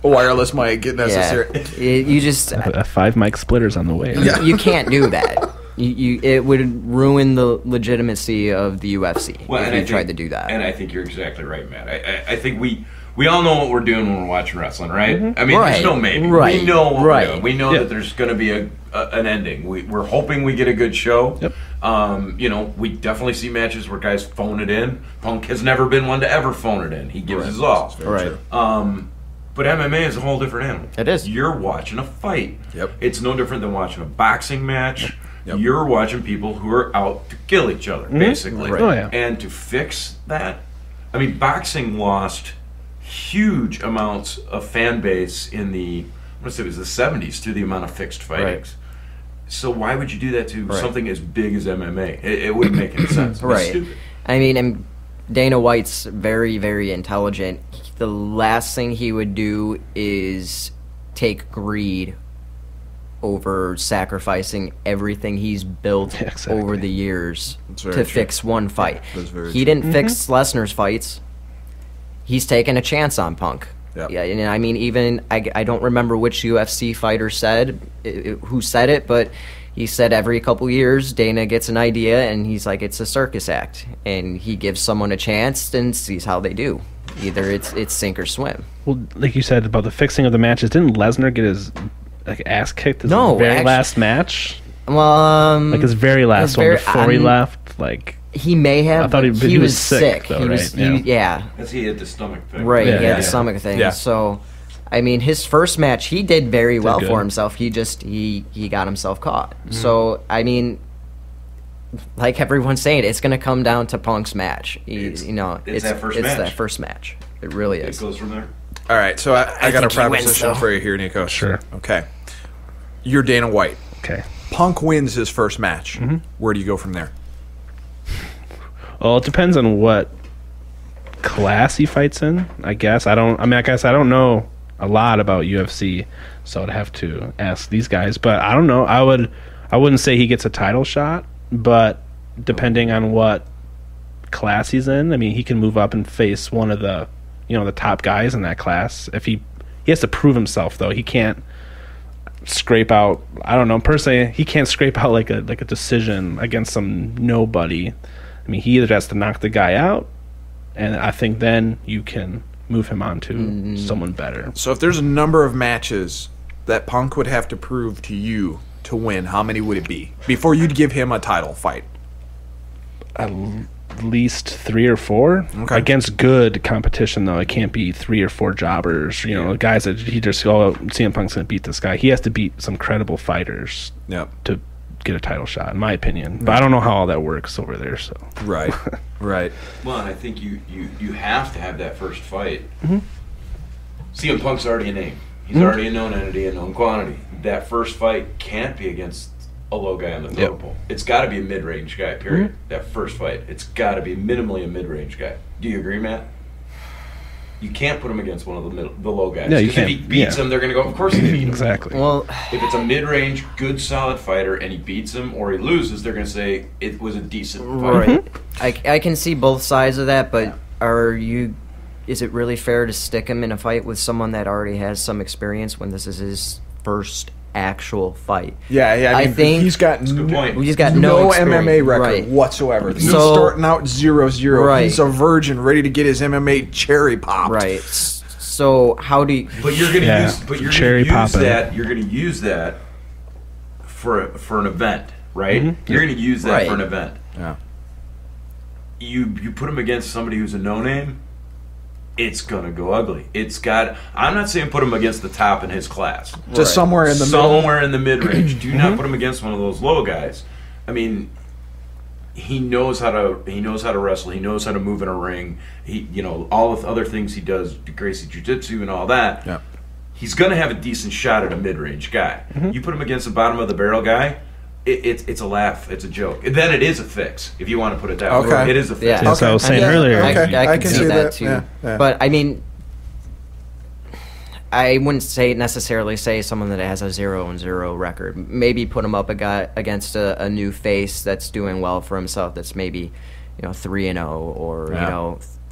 Wireless mic, get yeah, necessary. you just 5 mic splitters on the way. you can't do that. It would ruin the legitimacy of the UFC if you tried to do that. And I think you're exactly right, Matt. I think we all know what we're doing when we're watching wrestling, right? I mean, Right. there's no maybe. Right. We know what Right. we're doing. We know Yeah. that there's going to be an ending. We're hoping we get a good show. Yep. We definitely see matches where guys phone it in. Punk has never been one to ever phone it in. He gives his all. Right. But MMA is a whole different animal. It is. You're watching a fight. Yep. It's no different than watching a boxing match. Yep. You're watching people who are out to kill each other, basically. Right. Oh, yeah. And to fix that, I mean, boxing lost huge amounts of fan base in the, I want to say it was the 70s, to the amount of fixed fightings. Right. So why would you do that to Right. something as big as MMA? It wouldn't make any sense. It's Right. stupid. I mean, and Dana White's very, very intelligent. The last thing he would do is take greed over sacrificing everything he's built Yeah, exactly. over the years That's to very true. fix one fight. That's very He true. didn't fix Lesnar's fights. He's taken a chance on Punk. Yep. Yeah, and I mean, even I don't remember which UFC fighter said who said it, but he said every couple years Dana gets an idea and he's like, it's a circus act, and he gives someone a chance and sees how they do. Either it's sink or swim. Well, like you said about the fixing of the matches, didn't Lesnar get his ass kicked his No, very actu- last match? Well, Like his very last one very- before he left? Like, he may have. I thought but he was was sick, though, he was, right? yeah. That's he hit the stomach thing. Right, Yeah, he had yeah. the stomach thing. Yeah. So, I mean, his first match, he did very well good. for himself. He just he got himself caught. Mm-hmm. So, I mean, like everyone's saying, it's going to come down to Punk's match. It's that first it's match. that first match. It really It is. goes from there. All right, so I got a think he wins, proposition though. for you here, Nico. Sure. Okay. You're Dana White. okay. Punk wins his first match. Mm-hmm. Where do you go from there? Well, it depends on what class he fights in, I guess. I don't know a lot about UFC, so I'd have to ask these guys. But I don't know. I wouldn't say he gets a title shot, but depending on what class he's in, I mean, he can move up and face one of the, the top guys in that class. If he has to prove himself, though. He can't scrape out, I don't know, personally, he can't scrape out like a decision against some nobody. I mean, he either has to knock the guy out, and I think then you can move him on to someone better. So if there's a number of matches that Punk would have to prove to you to win, how many would it be before you'd give him a title fight? At least 3 or 4 Okay. against good competition, though. It can't be 3 or 4 jobbers, guys that he just CM Punk's gonna beat this guy. He has to beat some credible fighters Yep. to get a title shot, in my opinion. But I don't know how all that works over there. So Right. Right. Well, and I think you have to have that first fight. CM Punk's already a name. He's already a known entity, a known quantity. That first fight can't be against a low guy on the totem pole. It's got to be a mid-range guy, period. That first fight. It's got to be minimally a mid-range guy. Do you agree, Matt? You can't put him against one of the low guys. Yeah, you Because if can't. he beats him, they're going to go, of course he beat him. Exactly. Well, If it's a mid-range, good, solid fighter, and he beats him or he loses, they're going to say it was a decent fight. right. I can see both sides of that, but is it really fair to stick him in a fight with someone that already has some experience when this is his first actual fight? Yeah, I mean, think he's got That's a good point. He's got no no MMA record right. whatsoever. He's So- starting out 0-0. Right. He's a virgin, ready to get his MMA cherry popped. Right. So how do you... But you're going to Yeah, use, but you're cherry going to use poppin'. that. You're going to use that for an event, right? Mm-hmm. You're going to use that Right. for an event. Yeah. You put him against somebody who's a no name, it's gonna go ugly. I'm not saying put him against the top in his class. Just somewhere in the middle. Somewhere in the mid range. Do not put him against one of those low guys. I mean, he knows how to wrestle. He knows how to move in a ring. All the other things he does, Gracie Jiu-Jitsu and all that. Yeah. He's gonna have a decent shot at a mid range guy. You put him against the bottom of the barrel guy. It's a laugh. It's a joke. Then it is a fix, if you want to put it that way. Okay. It is a fix. Yeah. That's what I was saying Yeah, earlier. okay. I I can can see see that that, too. yeah. But I mean, I wouldn't necessarily say someone that has a 0-0 record. Maybe put him up against a new face that's doing well for himself. That's maybe 3-0 or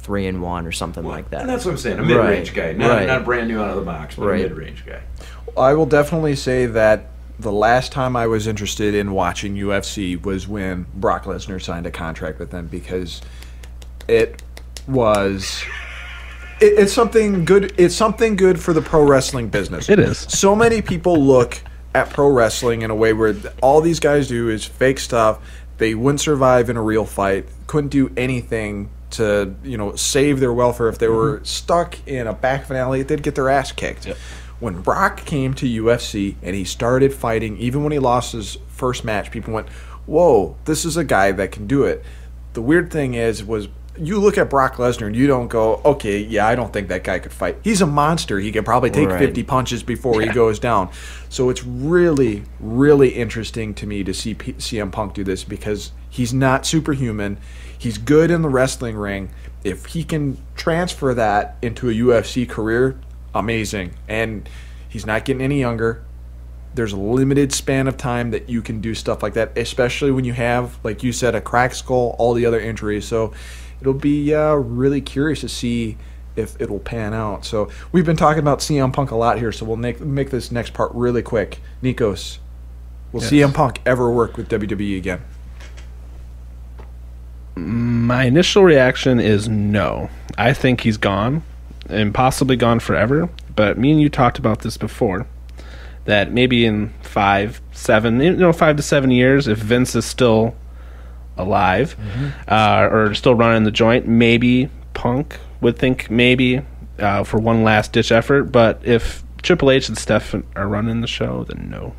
3-1 or something like that. And that's what I'm saying. A mid range guy, Right. not brand new out of the box, but Right. a mid range guy. I will definitely say that the last time I was interested in watching UFC was when Brock Lesnar signed a contract with them, because it was it's something good. It's something good for the pro wrestling business. It is. So many people look at pro wrestling in a way where all these guys do is fake stuff. They wouldn't survive in a real fight. Couldn't do anything to save their welfare. If they were stuck in a back of an alley, they'd get their ass kicked. Yep. When Brock came to UFC and he started fighting, even when he lost his first match, people went, "Whoa, this is a guy that can do it." The weird thing was you look at Brock Lesnar and you don't go, "Okay, yeah, I don't think that guy could fight." He's a monster. He could probably take Right. 50 punches before he goes down. So it's really, really interesting to me to see CM Punk do this, because he's not superhuman. He's good in the wrestling ring. If he can transfer that into a UFC career, amazing. And he's not getting any younger. There's a limited span of time that you can do stuff like that, especially when you have, like you said, a cracked skull, all the other injuries. So it'll be really curious to see if it'll pan out. So we've been talking about CM Punk a lot here, so we'll make this next part really quick. Nikos, will Yes. CM Punk ever work with WWE again? My initial reaction is no. I think he's gone, and possibly gone forever. But me and you talked about this before, that maybe in 5 to 7 years, if Vince is still alive or still running the joint, maybe Punk would think maybe for one last ditch effort. But if Triple H and Steph are running the show, then no.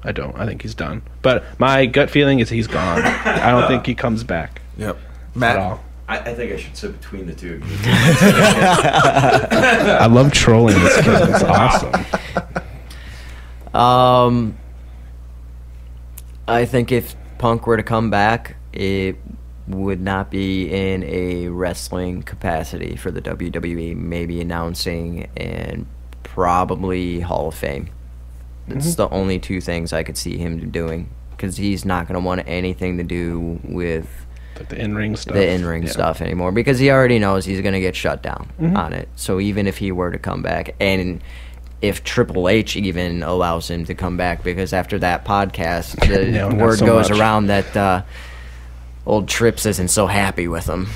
I don't. I think he's done. But my gut feeling is he's gone. I don't think he comes back Yep. at Matt? all. I think I should sit between the two of you. I love trolling this kid. It's awesome. I think if Punk were to come back, it would not be in a wrestling capacity for the WWE. Maybe announcing and probably Hall of Fame. It's the only two things I could see him doing, because he's not going to want anything to do with Like the in-ring stuff. the in-ring Yeah. stuff anymore, because he already knows he's going to get shut down on it. So even if he were to come back, and if Triple H even allows him to come back, because after that podcast, the No, not word so goes much. around that old Trips isn't so happy with him.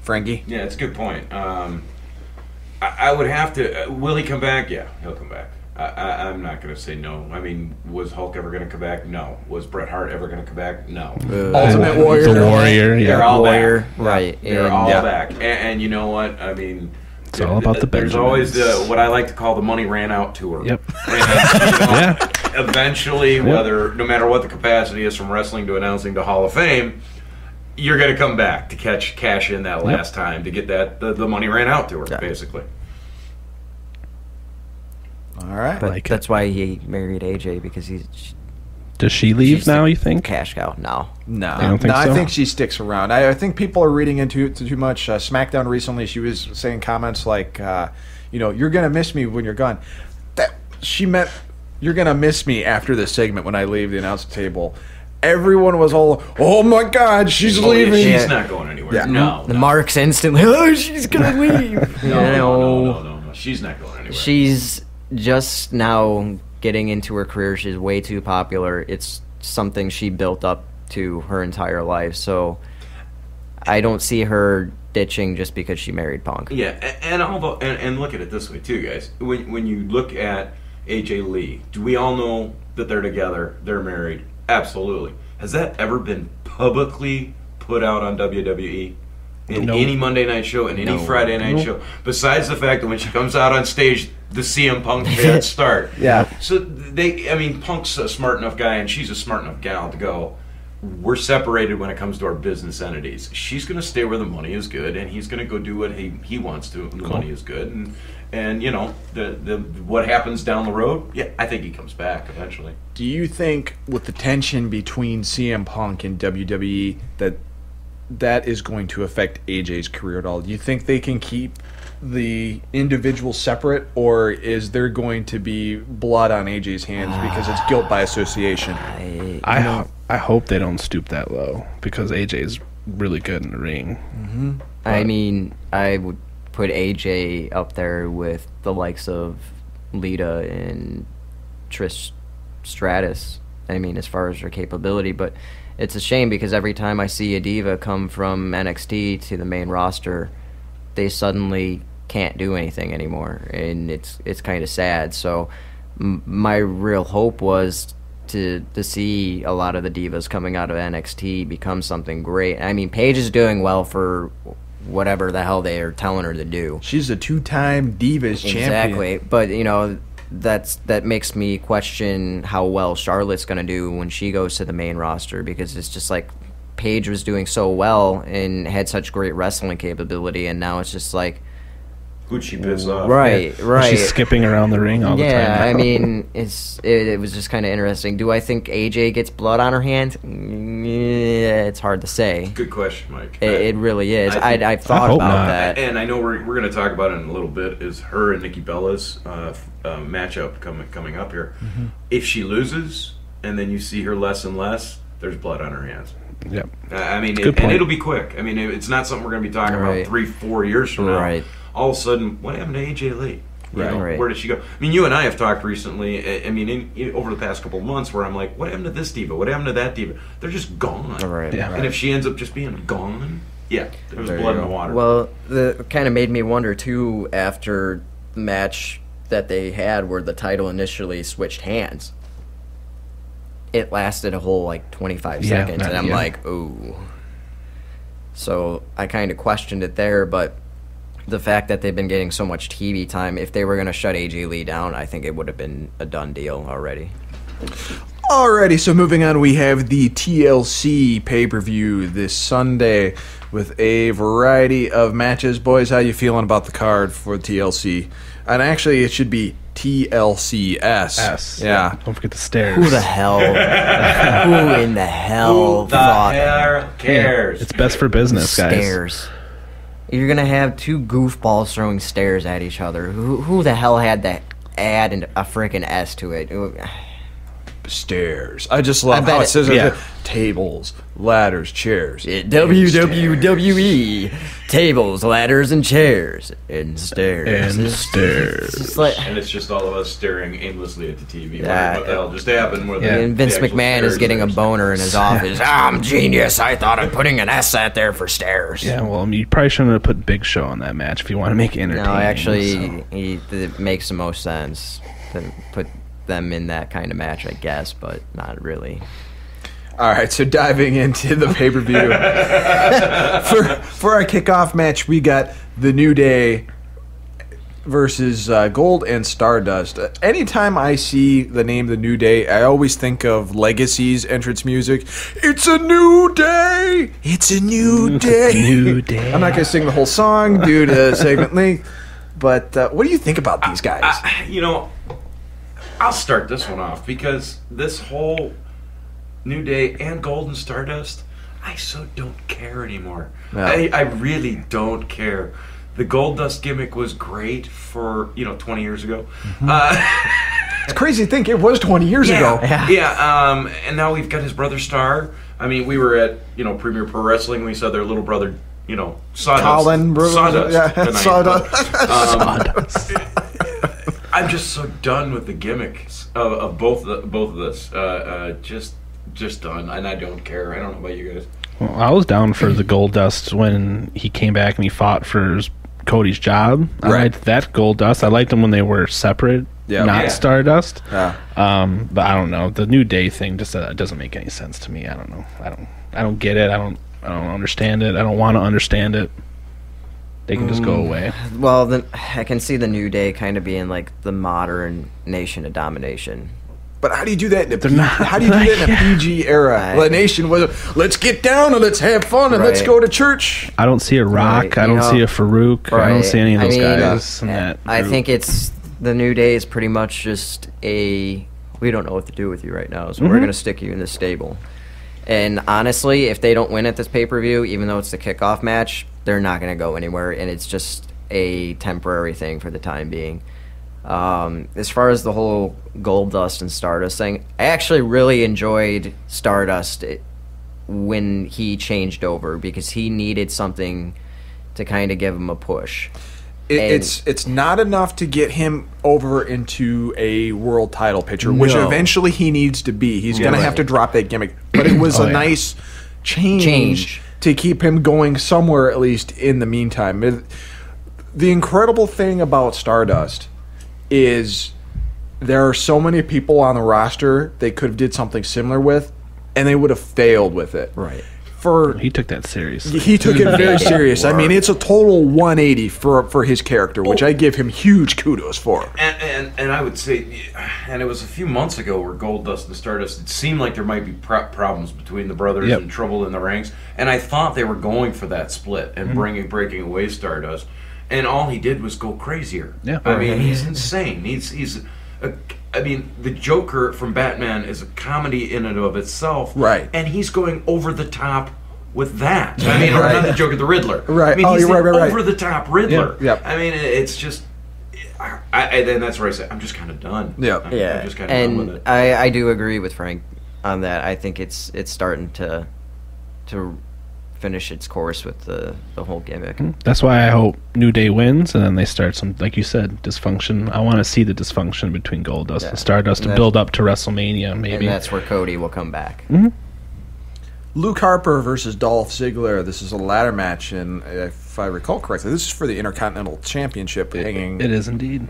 Frankie? Yeah, it's a good point. I would have to. Will he come back? Yeah, he'll come back. I'm not going to say no. I mean, was Hulk ever going to come back? No. Was Bret Hart ever going to come back? No. Ultimate Warrior. The Warrior, yeah. They're all Warrior, back. right. They're and- all Yeah. back. And you know what? I mean, It's all about the there's always Benjamins. what I like to call the money ran out tour. Yep. And, Yeah. Eventually, no matter what the capacity is, from wrestling to announcing to Hall of Fame, you're going to come back to cash in that last time to get that the money ran out tour, Yeah. basically. All right. But like it. that's why he married AJ, because Does she leave she's now, the you think? cash cow. No. No, don't think I so? think she sticks around. I think people are reading into it too much. SmackDown recently, she was saying comments like, you're gonna miss me when you're gone. That she meant you're gonna miss me after this segment when I leave the announce table. Everyone was all, "Oh my God, she's leaving." She's Yeah. not going anywhere. Yeah. No. The Marks instantly, oh, she's gonna leave. No. She's not going anywhere. She's just now getting into her career. She's way too popular. It's something she built up to her entire life. So I don't see her ditching just because she married Punk. Yeah, and look at it this way too, guys. When you look at AJ Lee, do we all know that they're together? They're married. Absolutely. Has that ever been publicly put out on WWE? In Nope. any Monday night show, in any No. Friday night show? Besides the fact that when she comes out on stage, the CM Punk fans start. Yeah. So Punk's a smart enough guy and she's a smart enough gal to go, we're separated when it comes to our business entities. She's going to stay where the money is good, and he's going to go do what he wants to. The money is good, and the what happens down the road. Yeah, I think he comes back eventually. Do you think with the tension between CM Punk and WWE that is going to affect AJ's career at all? Do you think they can keep the individual separate, or is there going to be blood on AJ's hands because it's guilt by association? I hope they don't stoop that low, because AJ's really good in the ring. I mean, I would put AJ up there with the likes of Lita and Trish Stratus. I mean, as far as her capability, but it's a shame because every time I see a diva come from NXT to the main roster, they suddenly can't do anything anymore, and it's kind of sad. So my real hope was to see a lot of the divas coming out of NXT become something great. I mean, Paige is doing well for whatever the hell they are telling her to do. She's a two-time Divas champion. Exactly, but that makes me question how well Charlotte's going to do when she goes to the main roster, because it's just like Paige was doing so well and had such great wrestling capability, and now it's just like, Who'd she piss off? right. She's skipping around the ring all the time. Yeah, now. I mean, it was just kind of interesting. Do I think AJ gets blood on her hands? Yeah, it's hard to say. Good question, Mike. It really is. I think- I've thought hope about not. that. And I know we're going to talk about it in a little bit. Is her and Nikki Bella's matchup coming up here? If she loses, and then you see her less and less, there's blood on her hands. Yep. I mean, Good and point. it'll be quick. I mean, it's not something we're going to be talking Right. about 3-4 years from now. Right. All of a sudden, what happened to AJ Lee? You know, Right. Where did she go? I mean, you and I have talked recently. I mean, over the past couple of months, where I'm like, what happened to this diva? What happened to that diva? They're just gone. Right. Yeah. And if she ends up just being gone, yeah, there's There you blood in go. the water. Well, the kind of made me wonder too after the match that they had where the title initially switched hands. It lasted a whole 25 Yeah, seconds, that- and I'm yeah. like, ooh. So I kind of questioned it there, but the fact that they've been getting so much TV time, if they were going to shut AJ Lee down, I think it would have been a done deal already. Alrighty, so moving on, we have the TLC pay-per-view this Sunday with a variety of matches. Boys, how you feeling about the card for TLC? And actually, it should be TLCS. S. Yeah. Don't forget the stairs. Who the hell? Who in the hell Who the thought hell cares? It's best for business, guys. stairs? You're gonna have two goofballs throwing stairs at each other. Who the hell had that add a freaking S to it? Stairs. I just love I bet how it it- says yeah. tables, ladders, chairs. WWE tables, ladders, and chairs and stairs. And stairs. It's like, And it's just all of us staring aimlessly at the TV. Yeah. What the hell just happened? Where the- Yeah. and Vince the actual McMahon is stairs getting a there. boner in his office. I'm genius. I thought of putting an S out there for stairs. Yeah, well, I mean, you probably shouldn't have put Big Show on that match if you want to make it entertaining. No, actually, so. it makes the most sense to put them in that kind of match, I guess, but not really. All right, so diving into the pay-per-view. for our kickoff match, we got The New Day versus Gold and Stardust. Anytime I see the name The New Day, I always think of Legacy's entrance music. It's a new day! It's a new day! New day. I'm not going to sing the whole song due to segment length, but what do you think about these guys? I'll start this one off because this whole New Day and Golden Stardust, I so don't care anymore. Yeah. I really don't care. The Goldust gimmick was great for 20 years ago. It's crazy to think it was 20 years ago. Yeah. And now we've got his brother Star. I mean, we were at Premier Pro Wrestling. We saw their little brother, Sawdust. Colin, Sawdust. yeah, tonight. Sawdust. I'm just so done with the gimmicks of both of this. Just done, and I don't care. I don't know about you guys. Well, I was down for the Goldust when he came back and he fought for Cody's job. I liked that Goldust. I liked them when they were separate, not Stardust. Yeah. But I don't know. The New Day thing just doesn't make any sense to me. I don't know. I don't get it. I don't understand it. I don't want to understand it. They can just go away. Well, I can see the New Day kind of being like the modern Nation of Domination. But how do you do that in not a PG era? The Nation was, let's get down and let's have fun and let's go to church. I don't see a Rock. Right, I don't see a Farouk. I don't see any of those guys. In that I group. think it's the New Day is pretty much just we don't know what to do with you right now, so we're going to stick you in the stable. And honestly, if they don't win at this pay-per-view, even though it's the kickoff match, they're not going to go anywhere, and it's just a temporary thing for the time being. As far as the whole Goldust and Stardust thing, I actually really enjoyed Stardust when he changed over because he needed something to kind of give him a push. It's not enough to get him over into a world title picture, which eventually he needs to be. He's going to have to drop that gimmick. But it was a nice change to keep him going somewhere, at least in the meantime. The incredible thing about Stardust is there are so many people on the roster they could have did something similar with, and they would have failed with it. Right. He took that seriously. He took it very serious. I mean, it's a total 180 for his character, which I give him huge kudos for. And I would say, and it was a few months ago where Goldust and Stardust, it seemed like there might be problems between the brothers and trouble in the ranks, and I thought they were going for that split and breaking away Stardust, and all he did was go crazier. Yeah. I mean, he's insane. I mean, the Joker from Batman is a comedy in and of itself. Right. And he's going over the top with that. I mean, or not the Joker, the Riddler. Right. I mean, he's right. over the top Riddler. Yep. I mean, it's just... and that's where I say, I'm just kind of done. Yeah. I'm just kind of done with it. I do agree with Frank on that. I think it's starting to finish its course with the whole gimmick. That's why I hope New Day wins, and then they start some, like you said, dysfunction. I want to see the dysfunction between Goldust and Stardust to build up to WrestleMania, maybe. And that's where Cody will come back. Luke Harper versus Dolph Ziggler. This is a ladder match, and if I recall correctly, this is for the Intercontinental Championship hanging. It is indeed.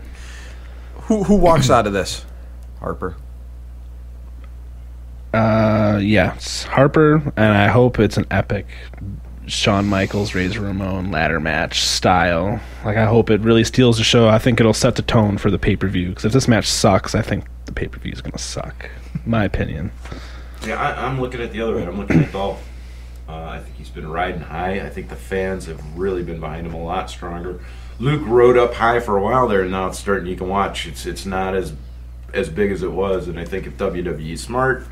Who walks out of this? Harper. Yes, Harper, and I hope it's an epic Shawn Michaels, Razor Ramon ladder match style. Like, I hope it really steals the show. I think it'll set the tone for the pay-per-view, because if this match sucks, I think the pay-per-view is going to suck. My opinion. Yeah, I'm looking at the other end. I'm looking at Dolph. I think he's been riding high. I think the fans have really been behind him a lot stronger. Luke rode up high for a while there, and now it's starting. You can watch. It's not as big as it was, and I think if WWE's smart,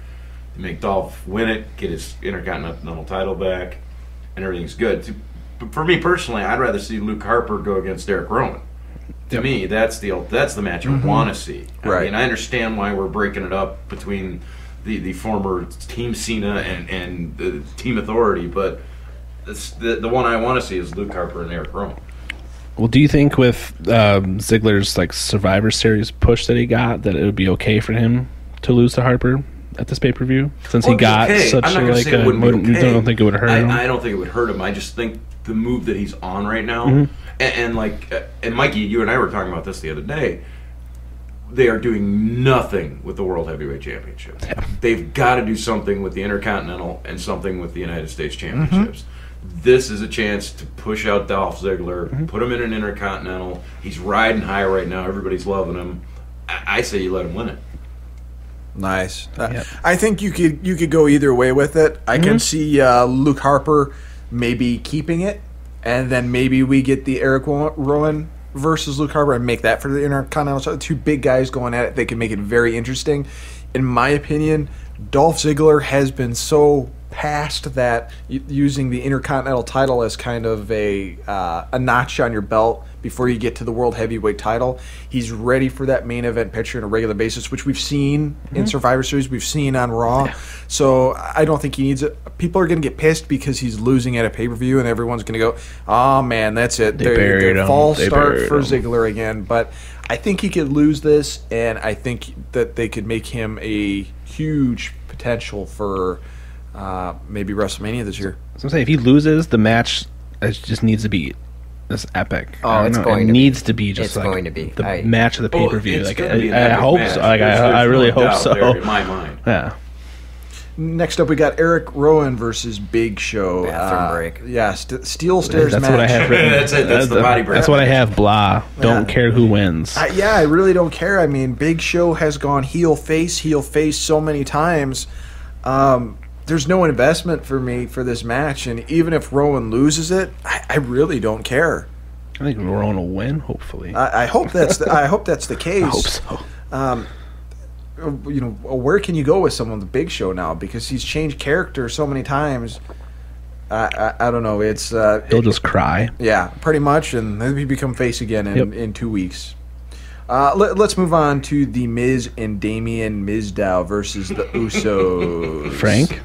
they make Dolph win it, get his Intercontinental title back, and everything's good. But for me personally, I'd rather see Luke Harper go against Derek Rowan. To me, that's the match I want to see. I mean, I understand why we're breaking it up between the former Team Cena and the Team Authority, but the one I want to see is Luke Harper and Eric Rowan. Well, do you think with Ziggler's like Survivor Series push that he got, that it would be okay for him to lose to Harper at this pay-per-view, since he got such I'm not like say it wouldn't be okay. You don't think it would hurt him? I don't think it would hurt him. I just think the move that he's on right now, and Mikey, you and I were talking about this the other day. They are doing nothing with the World Heavyweight Championship. Yeah. They've got to do something with the Intercontinental and something with the United States Championships. This is a chance to push out Dolph Ziggler, put him in an Intercontinental. He's riding high right now. Everybody's loving him. I say you let him win it. Nice. I think you could go either way with it. I can see Luke Harper maybe keeping it, and then maybe we get the Eric Rowan versus Luke Harper and make that for the Intercontinental. Two big guys going at it. They can make it very interesting. In my opinion, Dolph Ziggler has been so past that using the Intercontinental title as kind of a notch on your belt before you get to the World Heavyweight title. He's ready for that main event picture on a regular basis, which we've seen in Survivor Series, we've seen on Raw. Yeah. So I don't think he needs it. People are going to get pissed because he's losing at a pay-per-view, and everyone's going to go, oh, man, that's it. They're false start for Ziggler again. But I think he could lose this, and I think that they could make him a huge potential for maybe WrestleMania this year. So I'm saying if he loses, the match just needs to be this epic. Oh, it's going to be. needs to be just it's like going to be the match of the pay per view. Like I hope so. Like I really hope so. There in my mind. Yeah. Next up, we got Eric Rowan versus Big Show. Bathroom break. Yeah, steel stairs that's match. What I have written. That's it. That's the body break. That's what I have. Blah. Don't care who wins. I really don't care. I mean, Big Show has gone heel face so many times. There's no investment for me for this match, and even if Rowan loses it, I really don't care. I think Rowan will win. Hopefully, I hope that's the case. I hope so. Where can you go with someone with Big Show now? Because he's changed character so many times. I don't know. It's he'll just cry. Yeah, pretty much, and then he become face again in 2 weeks. Let's move on to the Miz and Damien Mizdow versus the Usos. Frank?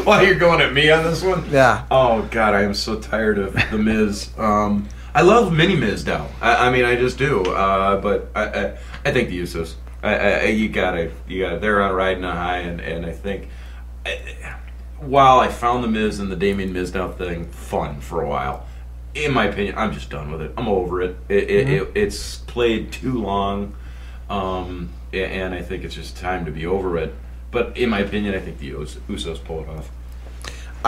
Well, you're going at me on this one? Yeah. Oh, God, I am so tired of the Miz. I love Mini Mizdow. I mean, I just do. But I think the Usos. You gotta. They're on riding a high, and I think while I found the Miz and the Damien Mizdow thing fun for a while, in my opinion, I'm just done with it. I'm over it. It's played too long, and I think it's just time to be over it. But in my opinion, I think the Usos pull it off.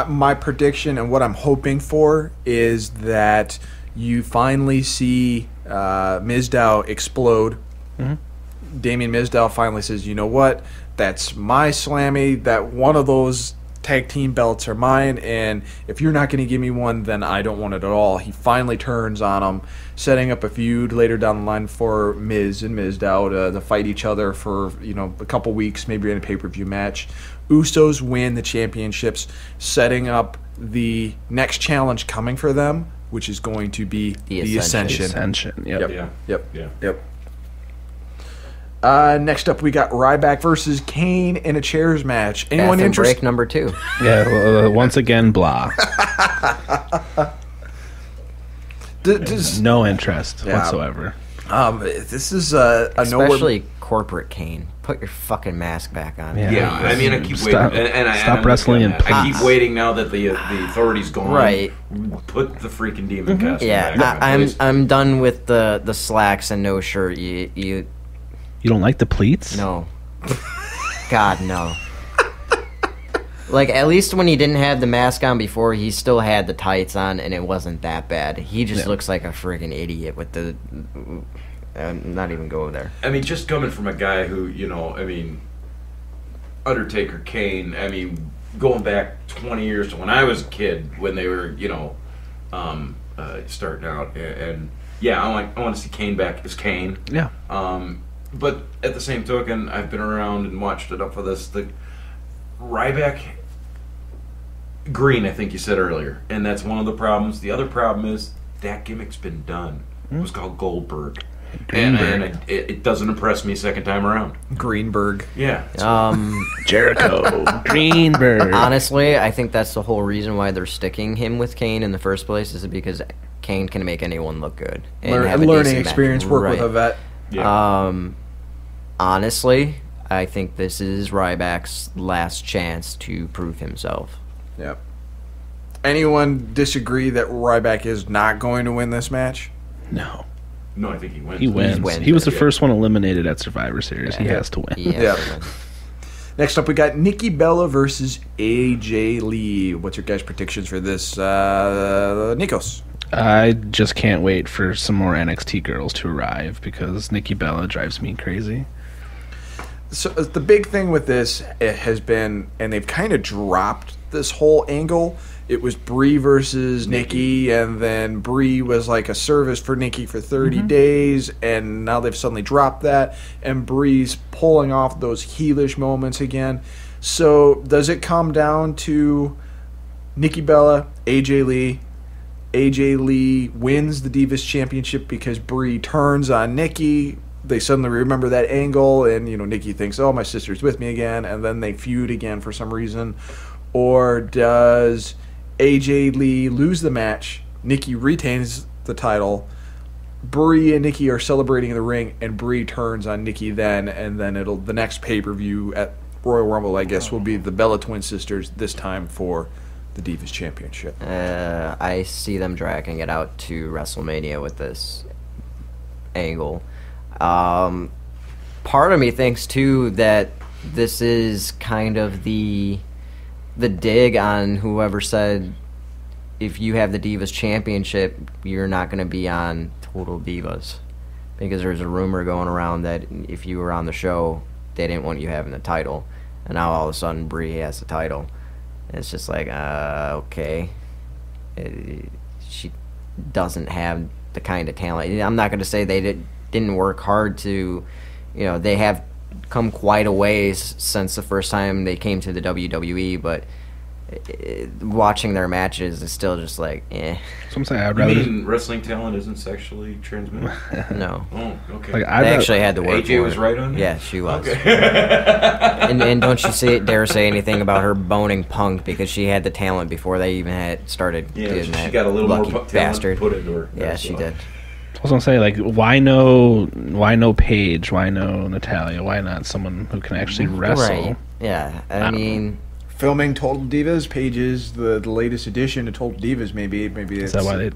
My prediction and what I'm hoping for is that you finally see Mizdow explode. Mm-hmm. Damien Mizdow finally says, you know what? That's my Slammy. That one of those tag team belts are mine, and if you're not going to give me one, then I don't want it at all. He finally turns on him, setting up a feud later down the line for Miz and Mizdow to fight each other for a couple weeks, maybe in a pay-per-view match. Usos win the championships, setting up the next challenge coming for them, which is going to be the Ascension. Yep. Next up, we got Ryback versus Kane in a chairs match. Anyone interested? Break number 2. Yeah, once again, blah. No interest whatsoever. This is a especially corporate Kane. Put your fucking mask back on. Yeah, I mean, I keep waiting. Stop wrestling in peace. I keep waiting now that the authority's gone. Right. Put the freaking demon costume back on. I'm done with the slacks and no shirt. You don't like the pleats? No. God, no. Like, at least when he didn't have the mask on before, he still had the tights on, and it wasn't that bad. He just looks like a friggin' idiot with the... not even going there. I mean, just coming from a guy who, Undertaker, Kane, going back 20 years to when I was a kid, when they were, starting out, and yeah, I want to see Kane back as Kane. Yeah. But at the same token, I've been around and watched enough of this. The Ryback Green, I think you said earlier, and that's one of the problems. The other problem is that gimmick's been done. It was called Goldberg. And it doesn't impress me second time around. Greenberg. Yeah. Jericho. Greenberg. Honestly, I think that's the whole reason why they're sticking him with Kane in the first place, is because Kane can make anyone look good. And learning experience, work with a vet. Yeah. Honestly, I think this is Ryback's last chance to prove himself. Yep. Anyone disagree that Ryback is not going to win this match? No. No, I think he wins. He wins. He was the first one eliminated at Survivor Series. Yeah. He has to win. Yeah. Next up, we got Nikki Bella versus AJ Lee. What's your guys' predictions for this, Nikos? I just can't wait for some more NXT girls to arrive because Nikki Bella drives me crazy. So the big thing with this has been, and they've kind of dropped this whole angle, it was Brie versus Nikki, and then Brie was like a service for Nikki for 30 days, and now they've suddenly dropped that, and Brie's pulling off those heelish moments again. So does it come down to Nikki Bella, AJ Lee? AJ Lee wins the Divas Championship because Brie turns on Nikki. They suddenly remember that angle, and Nikki thinks, "Oh, my sister's with me again," and then they feud again for some reason. Or does AJ Lee lose the match? Nikki retains the title. Brie and Nikki are celebrating in the ring, and Brie turns on Nikki then, and then the next pay-per-view at Royal Rumble, I guess, will be the Bella Twin Sisters, this time for the Divas Championship. I see them dragging it out to WrestleMania with this angle. Part of me thinks, too, that this is kind of the dig on whoever said, if you have the Divas Championship, you're not going to be on Total Divas. Because there's a rumor going around that if you were on the show, they didn't want you having the title. And now all of a sudden, Brie has the title. And it's just like, okay. She doesn't have the kind of talent. I'm not going to say they didn't work hard to, they have come quite a ways since the first time they came to the WWE, but watching their matches is still just like, eh. So I'm saying I'd You rather. mean wrestling talent isn't sexually transmitted? No. Oh, okay. Like, They I'd rather, actually had to work AJ for was it. right on that? Yeah, she was. Okay. And don't you dare say anything about her boning Punk, because she had the talent before they even had started Yeah, doing she that. got a little lucky more talent bastard. put into her. Yeah, That's she all. did. I was gonna say, like, why no Paige? Why no Natalia? Why not someone who can actually wrestle? Right. Yeah. I don't mean, Filming Total Divas, Paige is the latest addition to Total Divas. Maybe Is that why they?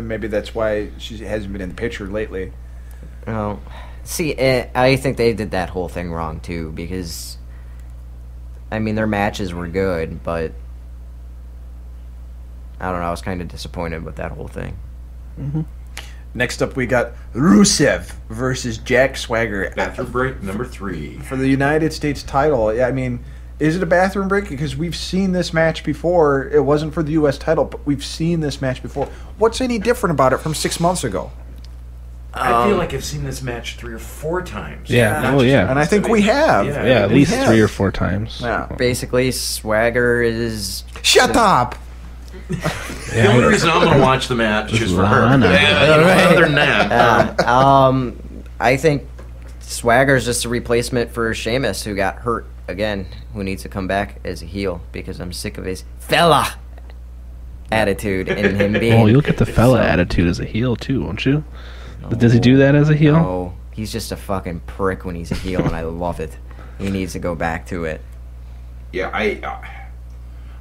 maybe that's why she hasn't been in the picture lately. well, see, I think they did that whole thing wrong too, because I mean their matches were good, but I don't know. I was kind of disappointed with that whole thing. Next up, we got Rusev versus Jack Swagger Bathroom break number 3. for the United States title. Yeah, I mean, is it a bathroom break? Because we've seen this match before. It wasn't for the U.S. title, but we've seen this match before. What's any different about it from 6 months ago? I feel like I've seen this match 3 or 4 times. Yeah. Not Oh, just yeah. And I think we have. Yeah. Yeah, at we least have. 3 or 4 times. Yeah. Basically, Swagger is Shut up! The only reason I'm going to watch the match is for her. Lana. Other than that, I think Swagger's just a replacement for Sheamus, who got hurt again, who needs to come back as a heel, because I'm sick of his fella attitude and him being... Oh, you'll get the fella attitude as a heel too, won't you? Does he do that as a heel? No, he's just a fucking prick when he's a heel, and I love it. He needs to go back to it. yeah,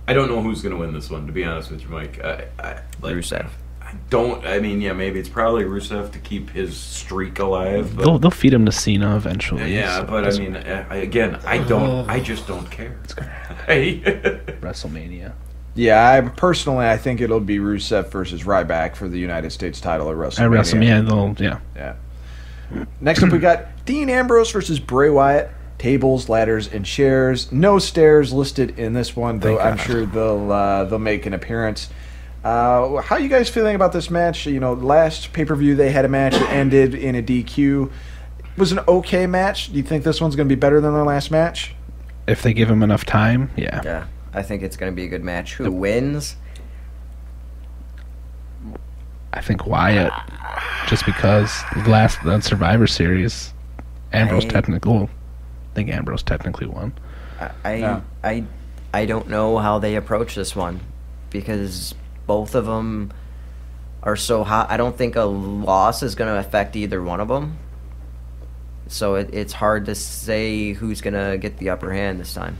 I don't know who's going to win this one, to be honest with you, Mike. Rusev. I mean, yeah, maybe it's probably Rusev to keep his streak alive. But, They'll feed him to Cena eventually. yeah, so but I mean, I just don't care. WrestleMania. Yeah, I think it'll be Rusev versus Ryback for the United States title at WrestleMania. At WrestleMania, yeah. Yeah. Next up, we got Dean Ambrose versus Bray Wyatt. Tables, ladders, and chairs. No stairs listed in this one, though. Thank I'm God. sure they'll make an appearance. How you guys feeling about this match? Last pay-per-view they had a match that ended in a DQ. It was an okay match. Do you think this one's going to be better than their last match? If they give him enough time, yeah. Yeah, I think it's going to be a good match. Who wins? I think Wyatt, just because the Survivor Series, Ambrose technically won. I don't know how they approach this one, because both of them are so hot. I don't think a loss is going to affect either one of them. So it's hard to say who's going to get the upper hand this time.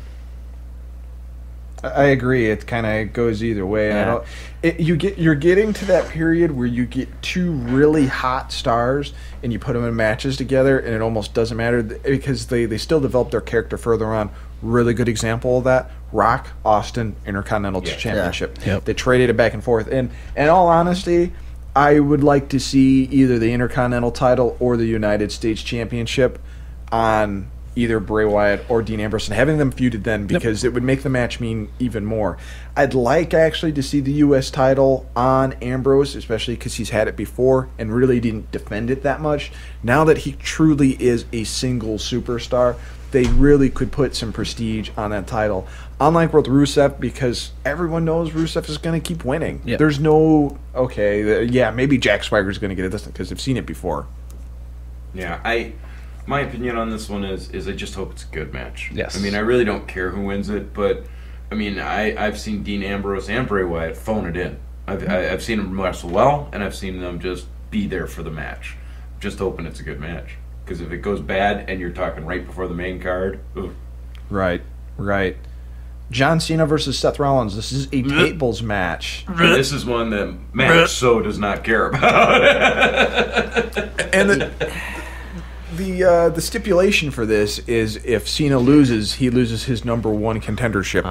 I agree. It kind of goes either way. Yeah. You're getting to that period where you get 2 really hot stars and you put them in matches together, and it almost doesn't matter because they still develop their character further on. Really good example of that: Rock, Austin, Intercontinental Championship. Yeah. Yep. They traded it back and forth. And in all honesty, I would like to see either the Intercontinental title or the United States Championship on either Bray Wyatt or Dean Ambrose and having them feuded then, because it would make the match mean even more. I'd like actually to see the U.S. title on Ambrose, especially because he's had it before and really didn't defend it that much. Now that he truly is a single superstar, they really could put some prestige on that title. Unlike with Rusev, because everyone knows Rusev is going to keep winning. Yep. There's no, maybe Jack Swagger's going to get it this time because they've seen it before. Yeah, my opinion on this one is I just hope it's a good match. Yes. I mean, I really don't care who wins it, but I mean, I've seen Dean Ambrose and Bray Wyatt phone it in. I've seen them wrestle well, and I've seen them just be there for the match. Just hoping it's a good match, because if it goes bad and you're talking right before the main card, oof. Right. John Cena versus Seth Rollins. This is a tables match. This is one that Matt so does not care about. And the stipulation for this is if Cena loses, he loses his number one contendership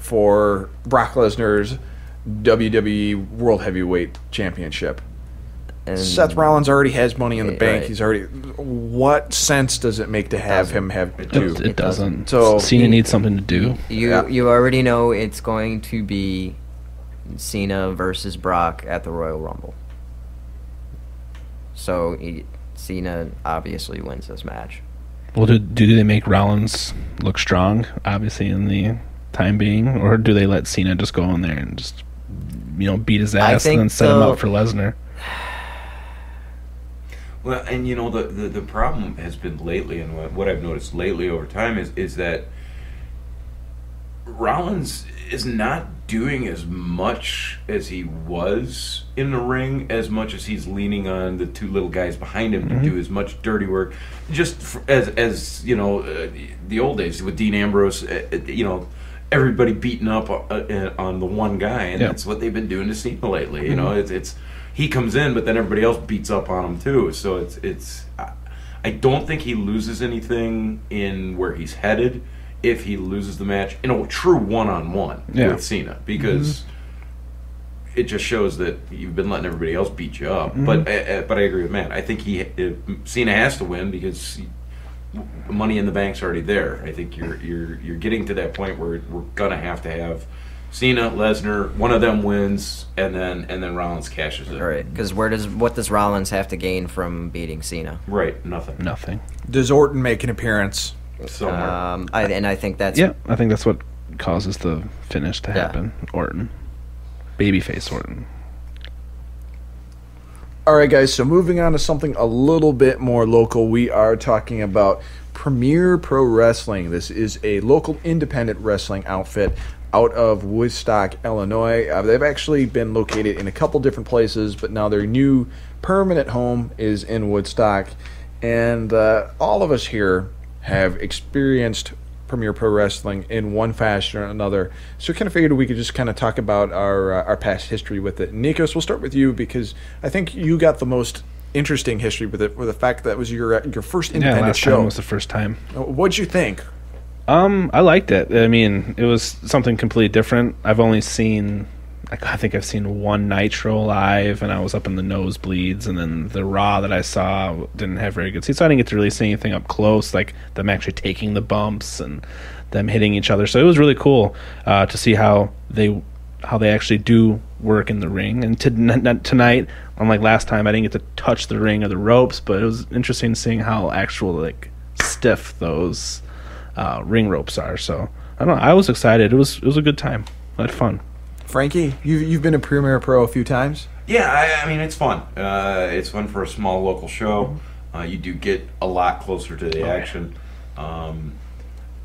for Brock Lesnar's WWE World Heavyweight Championship. And Seth Rollins already has money in the bank. Right. He's already. What sense does it make to have him have two? It doesn't. So Cena needs something to do. You already know it's going to be Cena versus Brock at the Royal Rumble. So Cena obviously wins this match. Well, do they make Rollins look strong, obviously, in the time being? Or do they let Cena just go in there and just, beat his ass and then set him up for Lesnar? Well, and the problem has been lately, and what I've noticed lately over time is that Rollins is not doing as much as he was in the ring, as much as he's leaning on the two little guys behind him to do as much dirty work. Just as the old days with Dean Ambrose, everybody beating up on the one guy, and that's what they've been doing to Cena lately. It's he comes in, but then everybody else beats up on him too. So it's I don't think he loses anything in where he's headed if he loses the match in a true one-on-one with Cena, because it just shows that you've been letting everybody else beat you up. But I agree with Matt. I think Cena has to win because Money in the Bank's already there. I think you're getting to that point where we're gonna have Cena, Lesnar, one of them wins, and then Rollins cashes it. Right, because what does Rollins have to gain from beating Cena? Right, nothing. Does Orton make an appearance somewhere? I think that's... Yeah, I think that's what causes the finish to happen. Orton. Babyface Orton. All right, guys, so moving on to something a little bit more local, we are talking about Premier Pro Wrestling. This is a local independent wrestling outfit out of Woodstock, Illinois. They've actually been located in a couple different places, but now their new permanent home is in Woodstock. And all of us here have experienced Premier Pro Wrestling in one fashion or another. So I kind of figured we could just kind of talk about our past history with it. Nikos, we'll start with you because I think you got the most interesting history with it, with the fact that was your first independent last show. Time was the first time. What'd you think? I liked it. I mean, it was something completely different. I've only seen, I think I've seen one Nitro live, and I was up in the nosebleeds, and then the Raw that I saw didn't have very good seats, so I didn't get to really see anything up close, like them actually taking the bumps and them hitting each other. So it was really cool to see how they actually do work in the ring. And tonight, unlike last time, I didn't get to touch the ring or the ropes, but it was interesting seeing how actual stiff those ring ropes are. So I don't know. I was excited. It was a good time. I had fun. Frankie, you've been a Premier Pro a few times. Yeah, I mean it's fun. It's fun for a small local show. You do get a lot closer to the action.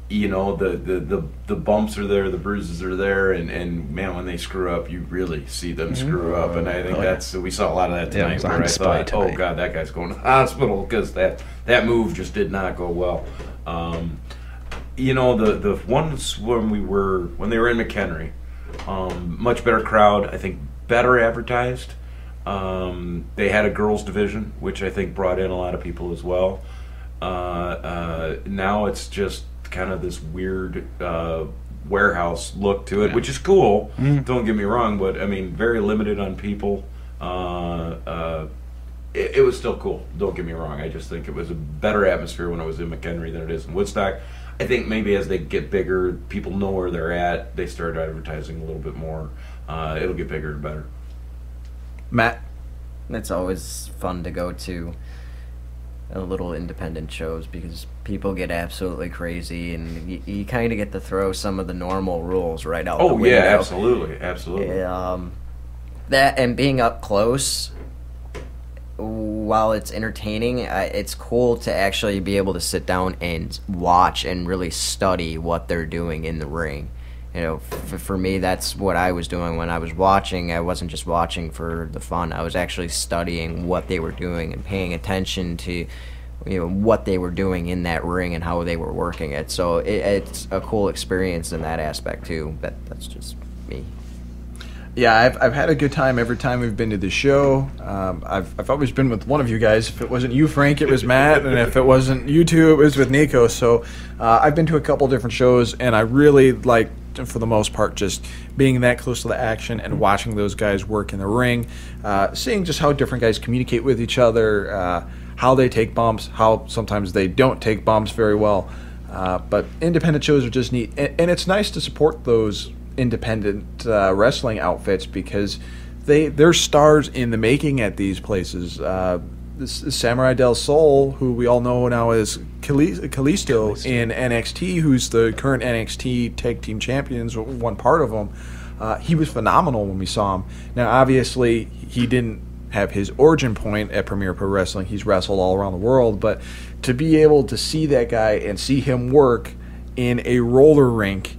The bumps are there, the bruises are there, and man, when they screw up, you really see them screw up. And I think we saw a lot of that tonight. Where I thought, oh god, that guy's going to the hospital because that move just did not go well. The ones when they were in McHenry, much better crowd. I think better advertised. They had a girls division, which I think brought in a lot of people as well. Now it's just kind of this weird warehouse look to it, which is cool. Don't get me wrong, but I mean, very limited on people. it was still cool. Don't get me wrong. I just think it was a better atmosphere when I was in McHenry than it is in Woodstock. I think maybe as they get bigger, people know where they're at. They start advertising a little bit more. It'll get bigger and better. Matt? It's always fun to go to little independent shows because people get absolutely crazy, and you kind of get to throw some of the normal rules right out the window. Oh, yeah, absolutely. That and being up close, while it's entertaining, it's cool to actually be able to sit down and watch and really study what they're doing in the ring. You know, for me, that's what I was doing when I was watching. I wasn't just watching for the fun. I was actually studying what they were doing and paying attention to, what they were doing in that ring and how they were working it. So it's a cool experience in that aspect too. But that's just me. Yeah, I've had a good time every time we've been to the show. I've always been with one of you guys. If it wasn't you, Frank, it was Matt, and if it wasn't you two, it was with Nico. So I've been to a couple different shows, and I really like, for the most part, just being that close to the action and watching those guys work in the ring, seeing just how different guys communicate with each other, how they take bumps, how sometimes they don't take bumps very well. But independent shows are just neat, and it's nice to support those independent wrestling outfits because they're stars in the making at these places. This is Samurai Del Sol, who we all know now as Kalisto in NXT, who's the current NXT Tag Team Champions, one part of them. He was phenomenal when we saw him. Now, obviously, he didn't have his origin point at Premier Pro Wrestling. He's wrestled all around the world, but to be able to see that guy and see him work in a roller rink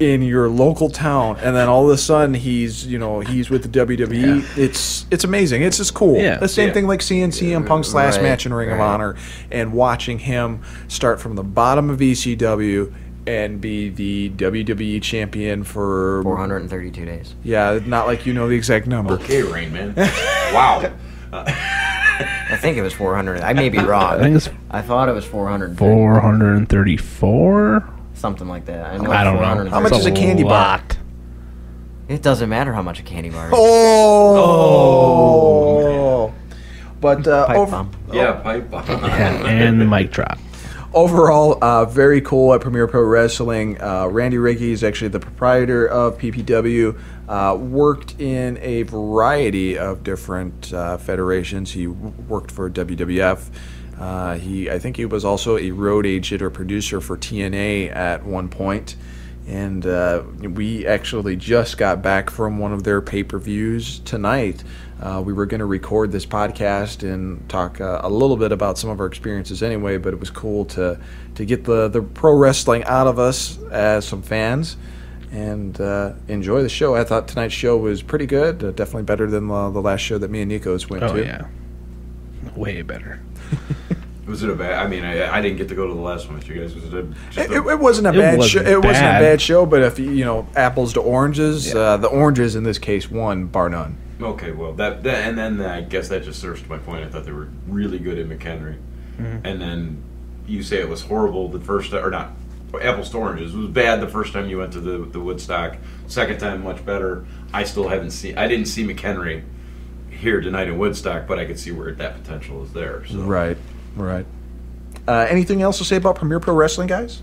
in your local town, and then all of a sudden he's with the WWE. It's amazing. It's just cool. Yeah. The same thing like seeing CM Punk's last match in Ring of Right. Honor and watching him start from the bottom of ECW and be the WWE champion for 432 days. Yeah, not like you know the exact number. Okay, Rain Man. Wow. I think it was 400. I may be wrong. I think it's I thought it was 400. 434. Something like that. I don't know. 430. How much is a candy bar? lot. It doesn't matter how much a candy bar is. Oh. But Pipe bomb. Yeah, pipe bomb. And the mic drop. overall, very cool at Premier Pro Wrestling. Randy Ricky is actually the proprietor of PPW. Worked in a variety of different federations. He worked for WWF. I think he was also a road agent or producer for TNA at one point. And we actually just got back from one of their pay-per-views tonight. We were going to record this podcast and talk a little bit about some of our experiences anyway, but it was cool to get the pro wrestling out of us as some fans and enjoy the show. I thought tonight's show was pretty good, definitely better than the last show that me and Nikos went to. Oh, yeah. Way better. Was it a bad? I mean, I didn't get to go to the last one with you guys. Was it It wasn't a bad show. It wasn't a bad show, but if apples to oranges, the oranges in this case won, bar none. Okay, well, that and then I guess that just serves to my point. I thought they were really good at McHenry, and then you say it was horrible the first or not apples to oranges. It was bad the first time you went to the Woodstock. Second time, much better. I didn't see McHenry here tonight in Woodstock, but I could see where that potential is there. So. Right. Anything else to say about Premier Pro Wrestling, guys?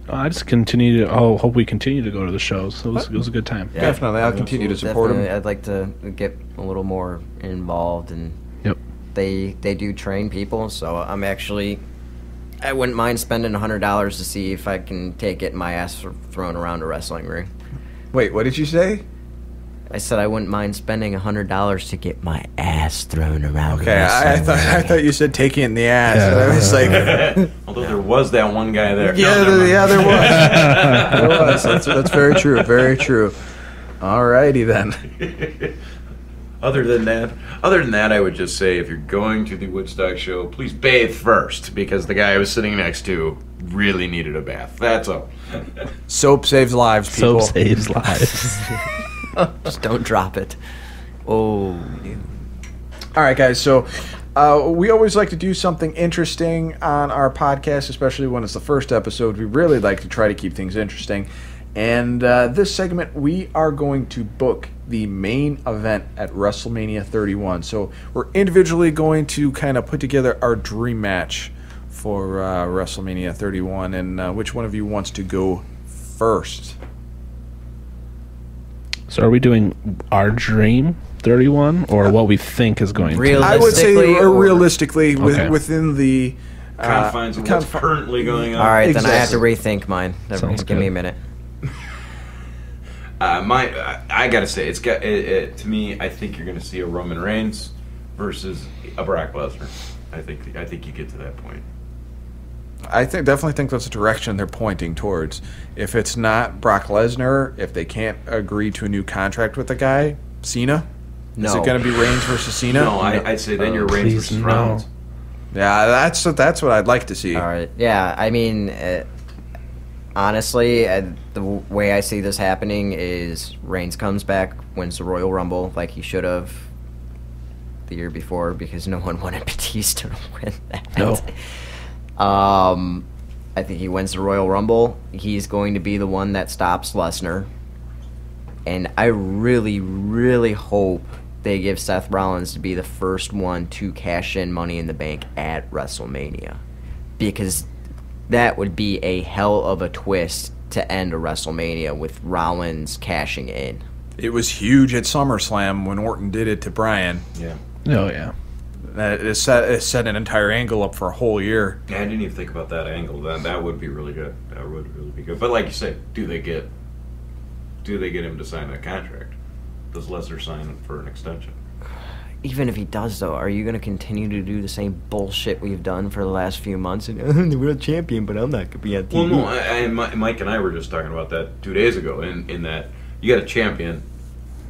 I just continue to. Hope we continue to go to the shows. It was a good time. Yeah. Definitely, I'll continue to support them. I'd like to get a little more involved, and Yep. they do train people. So I wouldn't mind spending $100 to see if I can get my ass thrown around a wrestling ring. Wait, what did you say? I said I wouldn't mind spending $100 to get my ass thrown around. Okay, a wrestling ring. I thought you said taking it in the ass. Yeah. And I was like, Although there was that one guy there. there was. That's very true. Very true. Alrighty then. Other than that, I would just say if you're going to the Woodstock show, please bathe first because the guy I was sitting next to really needed a bath. That's all. Soap saves lives, people. Soap saves lives. Just don't drop it. Oh, dude. All right, guys. So we always like to do something interesting on our podcast, especially when it's the first episode. We really like to try to keep things interesting. And this segment, we are going to book the main event at WrestleMania 31. So we're individually going to kind of put together our dream match for WrestleMania 31. And which one of you wants to go first? So are we doing our dream 31 or what we think is going to? I would say Realistically, realistically Okay. within the Confines of what's currently going on. All right, then I have Exactly. to rethink mine. Sounds Give me good. a minute. I gotta say, it's got to me. I think you're gonna see a Roman Reigns versus a Brock Lesnar. I think you get to that point. I definitely think that's the direction they're pointing towards. If it's not Brock Lesnar, if they can't agree to a new contract with the guy, Cena? Is No. it going to be Reigns versus Cena? No, I'd say then you're Reigns Please, versus no. Rollins. Yeah, that's what I'd like to see. All right. Yeah, I mean, honestly, the way I see this happening is Reigns comes back, wins the Royal Rumble like he should have the year before because no one wanted Batista to win that. No. I think he wins the Royal Rumble. He's going to be the one that stops Lesnar. And I really, really hope they give Seth Rollins to be the first one to cash in Money in the Bank at WrestleMania. Because that would be a hell of a twist to end a WrestleMania with Rollins cashing in. It was huge at SummerSlam when Orton did it to Bryan. Yeah. Oh, yeah. It set an entire angle up for a whole year. Yeah, I didn't even think about that angle. That would be really good. That would really be good. But like you said, do they get him to sign that contract? Does Lesnar sign for an extension? Even if he does, though, are you going to continue to do the same bullshit we've done for the last few months? And, I'm the world champion, but I'm not going to be on TV. Well, no, Mike and I were just talking about that 2 days ago. In that you got a champion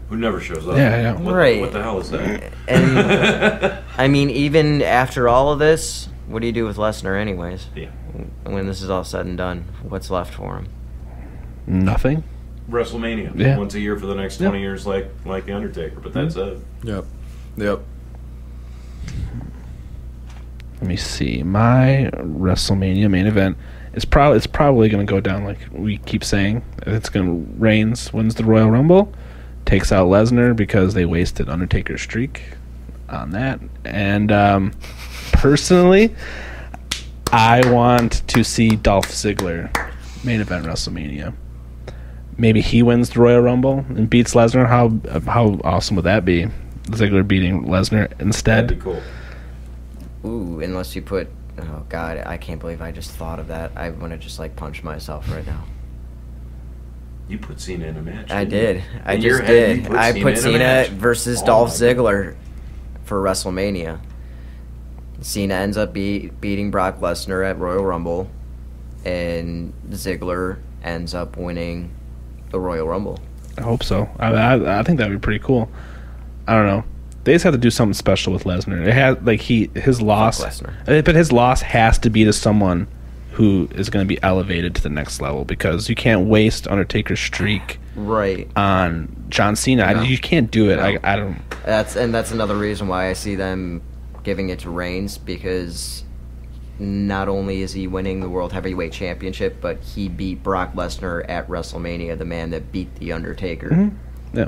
who never shows up. Yeah. Right. What the hell is that? And I mean, even after all of this, what do you do with Lesnar, anyways? Yeah. When this is all said and done, what's left for him? Nothing? WrestleMania. Yeah. Once a year for the next 20 years, like The Undertaker. But that's it. Yep. Let me see. My WrestleMania main event it's probably going to go down like we keep saying. It's going to Reigns wins the Royal Rumble, takes out Lesnar because they wasted Undertaker's streak on that. And personally, I want to see Dolph Ziggler main event WrestleMania. Maybe he wins the Royal Rumble and beats Lesnar. How awesome would that be? Ziggler beating Lesnar instead. That'd be cool. Ooh, unless you put... Oh, God, I can't believe I just thought of that. I want to just, punch myself right now. You put Cena in a match. I didn't did. you? I In your just head, you did. put I Cena put in a Cena match. versus Oh Dolph my Ziggler for WrestleMania. Cena ends up beating Brock Lesnar at Royal Rumble, and Ziggler ends up winning the Royal Rumble. I hope so. I think that'd be pretty cool. I don't know. They just have to do something special with Lesnar. It has his loss, Lesnar. but his loss has to be to someone who is going to be elevated to the next level because you can't waste Undertaker's streak Right. on John Cena. No. You can't do it. No. I don't. That's another reason why I see them giving it to Reigns, because not only is he winning the World Heavyweight Championship, but he beat Brock Lesnar at WrestleMania, the man that beat The Undertaker. Mm-hmm. Yeah.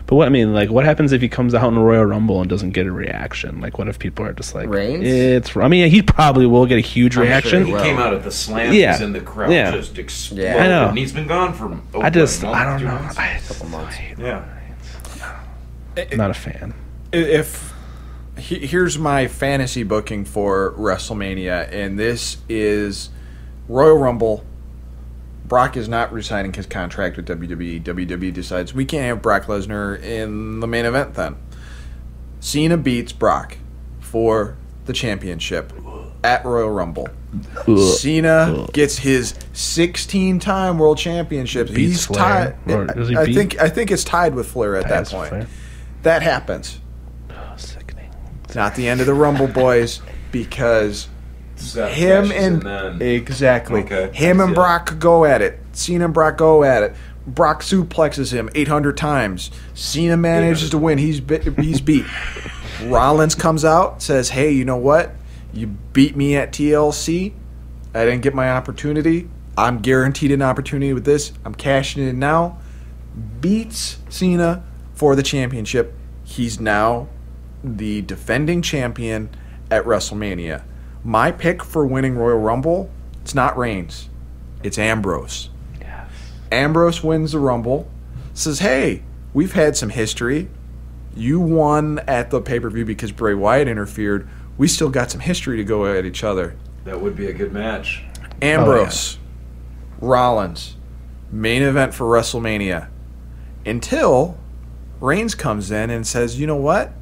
But what happens if he comes out in the Royal Rumble and doesn't get a reaction? Like, what if people are just like, Reigns? he probably will get a huge I'm sure reaction. he He will. came out at the slams Yeah. and the crowd Yeah. just exploded. Yeah. I know. And he's been gone for over I a month, don't 2 know. months. Couple months. Yeah. I'm not a fan. Here's my fantasy booking for WrestleMania, and this is Royal Rumble. Brock is not resigning his contract with WWE. WWE decides we can't have Brock Lesnar in the main event then. Cena beats Brock for the championship at Royal Rumble. Cena gets his 16-time world championship. Beats He's Flair. tied. Or does he I beat- think it's tied with Flair at that Ties point. Flair. That happens. Sickening. It's not the end of the Rumble, boys, because Seth him cashes and then. exactly Okay, him I and see Brock go at it. Cena and Brock go at it. Brock suplexes him 800 times. Cena manages to win. He's beat. Rollins comes out, says, "Hey, you know what? You beat me at TLC. I didn't get my opportunity. I'm guaranteed an opportunity with this. I'm cashing it in now. Beats Cena for the championship. He's now the defending champion at WrestleMania. My pick for winning Royal Rumble, it's not Reigns. It's Ambrose. Yes. Ambrose wins the Rumble. Says, hey, we've had some history. You won at the pay-per-view because Bray Wyatt interfered. We still got some history to go at each other. That would be a good match. Ambrose, Rollins, main event for WrestleMania. Until Reigns comes in and says, you know what?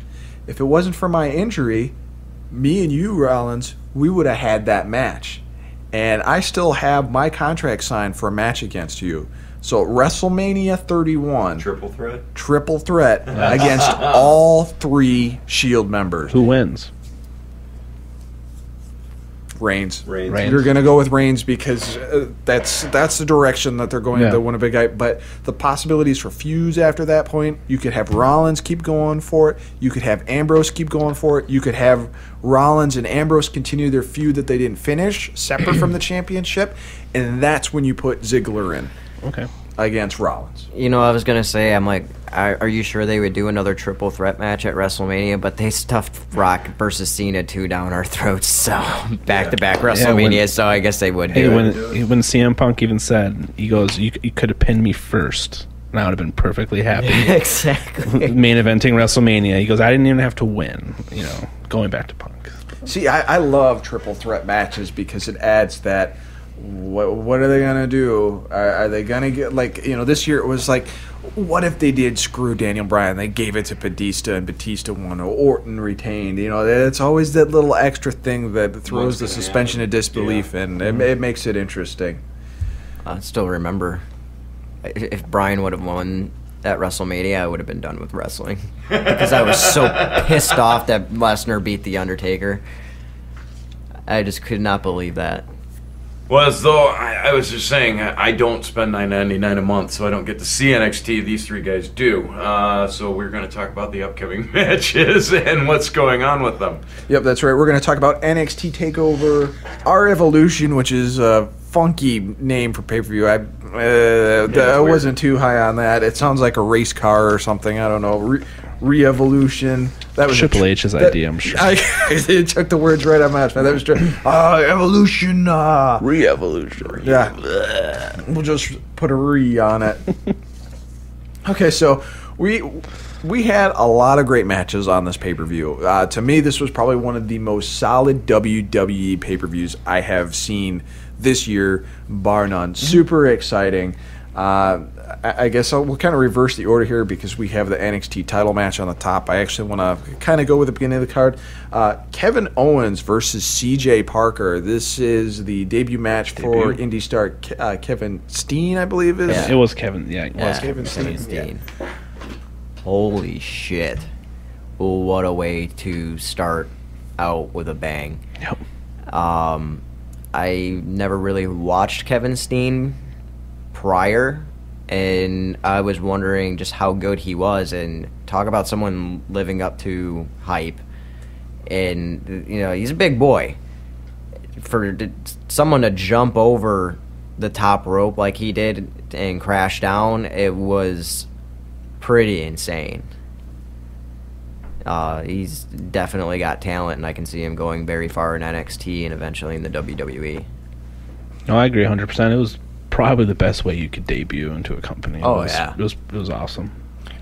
If it wasn't for my injury, me and you, Rollins, we would have had that match. And I still have my contract signed for a match against you. So WrestleMania 31, Triple threat against all 3 Shield members. Who wins? Reigns. Reigns. You're going to go with Reigns because that's the direction that they're going Yeah. to win a big guy. But the possibilities for feuds after that point, you could have Rollins keep going for it. You could have Ambrose keep going for it. You could have Rollins and Ambrose continue their feud that they didn't finish, separate from the championship. And that's when you put Ziggler in Okay. against Rollins. You know, I was going to say, I'm like, are you sure they would do another triple threat match at WrestleMania? But they stuffed Rock versus Cena 2 down our throats, so back-to-back WrestleMania, so I guess they would Hey, do when it. when CM Punk even said, he goes, you could have pinned me first, and I would have been perfectly happy. Exactly. Main eventing WrestleMania. He goes, I didn't even have to win. You know, going back to Punk. See, I love triple threat matches because it adds that. What are they gonna do? Are they gonna get this year it was like, what if they did screw Daniel Bryan? They gave it to Batista and Batista won, or Orton retained. You know, it's always that little extra thing that throws the suspension of disbelief in. It makes it interesting. I still remember, if Bryan would have won at WrestleMania, I would have been done with wrestling because I was so pissed off that Lesnar beat The Undertaker. I just could not believe that. Well, as though I was just saying, I don't spend $9.99 a month, so I don't get to see NXT. These 3 guys do. So we're going to talk about the upcoming matches and what's going on with them. Yep, that's right. We're going to talk about NXT TakeOver Our Evolution, which is a funky name for pay-per-view. I wasn't too high on that. It sounds like a race car or something. I don't know. Re-Evolution. That was Triple H's idea, I'm sure. I took the words right out of my mouth. That was evolution. Re-evolution. Yeah. We'll just put a re on it. Okay, so we had a lot of great matches on this pay-per-view. To me, this was probably one of the most solid WWE pay-per-views I have seen this year, bar none. Super exciting. I guess we'll kind of reverse the order here because we have the NXT title match on the top. I actually want to kind of go with the beginning of the card. Kevin Owens versus CJ Parker. This is the debut match for indie star Kevin Steen, I believe is. Yeah. It was Kevin. Yeah, it was Kevin Steen. Yeah. Holy shit. What a way to start out with a bang. Yep. I never really watched Kevin Steen prior, and I was wondering just how good he was, and talk about someone living up to hype. And, you know, he's a big boy. For someone to jump over the top rope like he did and crash down, it was pretty insane. He's definitely got talent, and I can see him going very far in NXT and eventually in the WWE. No, I agree 100%. It was probably the best way you could debut into a company. Oh, yeah. It was awesome.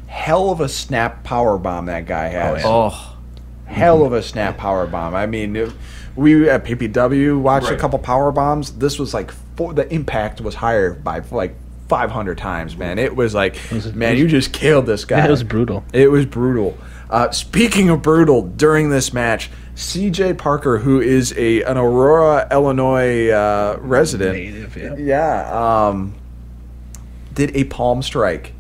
Hell of a snap power bomb that guy has. Oh, Hell of a snap power bomb. I mean, we at PPW watched a couple power bombs. This was like the impact was higher by like 500 times, man. It was like, you just killed this guy. Yeah, it was brutal. It was brutal. Speaking of brutal, during this match, CJ Parker, who is an Aurora, Illinois resident, Native, yeah. did a palm strike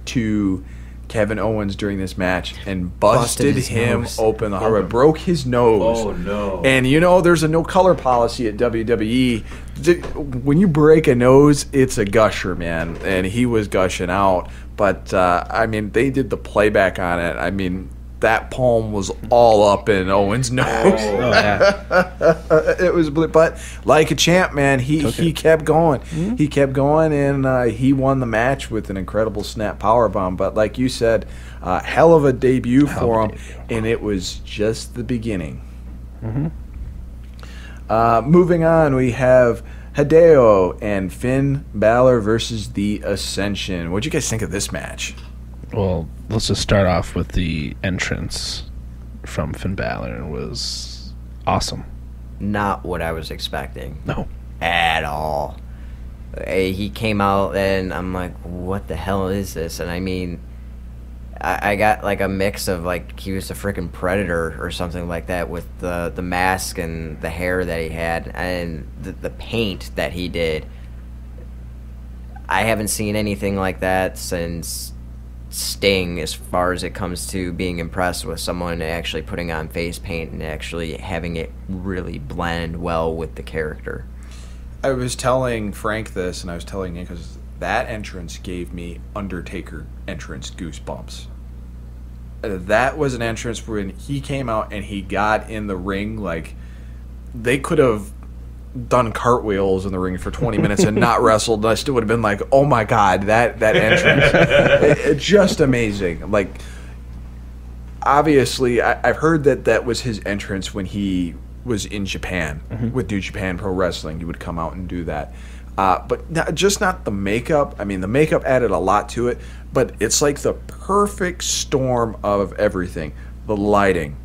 to Kevin Owens during this match and busted his him nose. open the hard way, broke his nose. Oh, no. And you know, there's a no color policy at WWE. When you break a nose, it's a gusher, man. And he was gushing out. But, I mean, they did the playback on it. I mean, that palm was all up in Owens' nose. Oh yeah. It was, but like a champ, man, he kept going. Mm-hmm. He kept going, and he won the match with an incredible snap powerbomb. But like you said, hell of a debut for him, and it was just the beginning. Moving on, we have Hideo and Finn Balor versus the Ascension. What'd you guys think of this match? Well, let's just start off with the entrance from Finn Balor. It was awesome. Not what I was expecting. No. At all. He came out and I'm like, what the hell is this? And I mean, I got like a mix of like he was a freaking Predator or something like that with the mask and the hair that he had and the paint that he did. I haven't seen anything like that since Sting, as far as it comes to being impressed with someone actually putting on face paint and actually having it really blend well with the character. I was telling Frank this, and I was telling Nick, because that entrance gave me Undertaker entrance goosebumps. That was an entrance when he came out and he got in the ring, like, they could have done cartwheels in the ring for 20 minutes and not wrestled, and I still would have been like, oh my god, that entrance. It's just amazing. Like, obviously, I've heard that was his entrance when he was in Japan with New Japan Pro Wrestling. He would come out and do that. But not the makeup. I mean, the makeup added a lot to it, but it's like the perfect storm of everything. The lighting,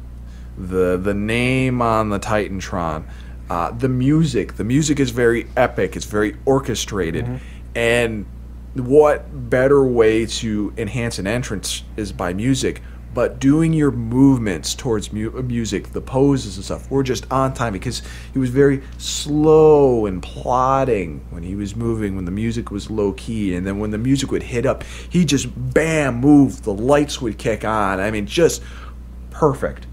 the name on the Titantron, the music. The music is very epic. It's very orchestrated. And what better way to enhance an entrance is by music. But doing your movements towards music, the poses and stuff, were just on time because he was very slow and plodding when he was moving, when the music was low key. And then when the music would hit up, he just bam, moved, the lights would kick on. I mean, just perfect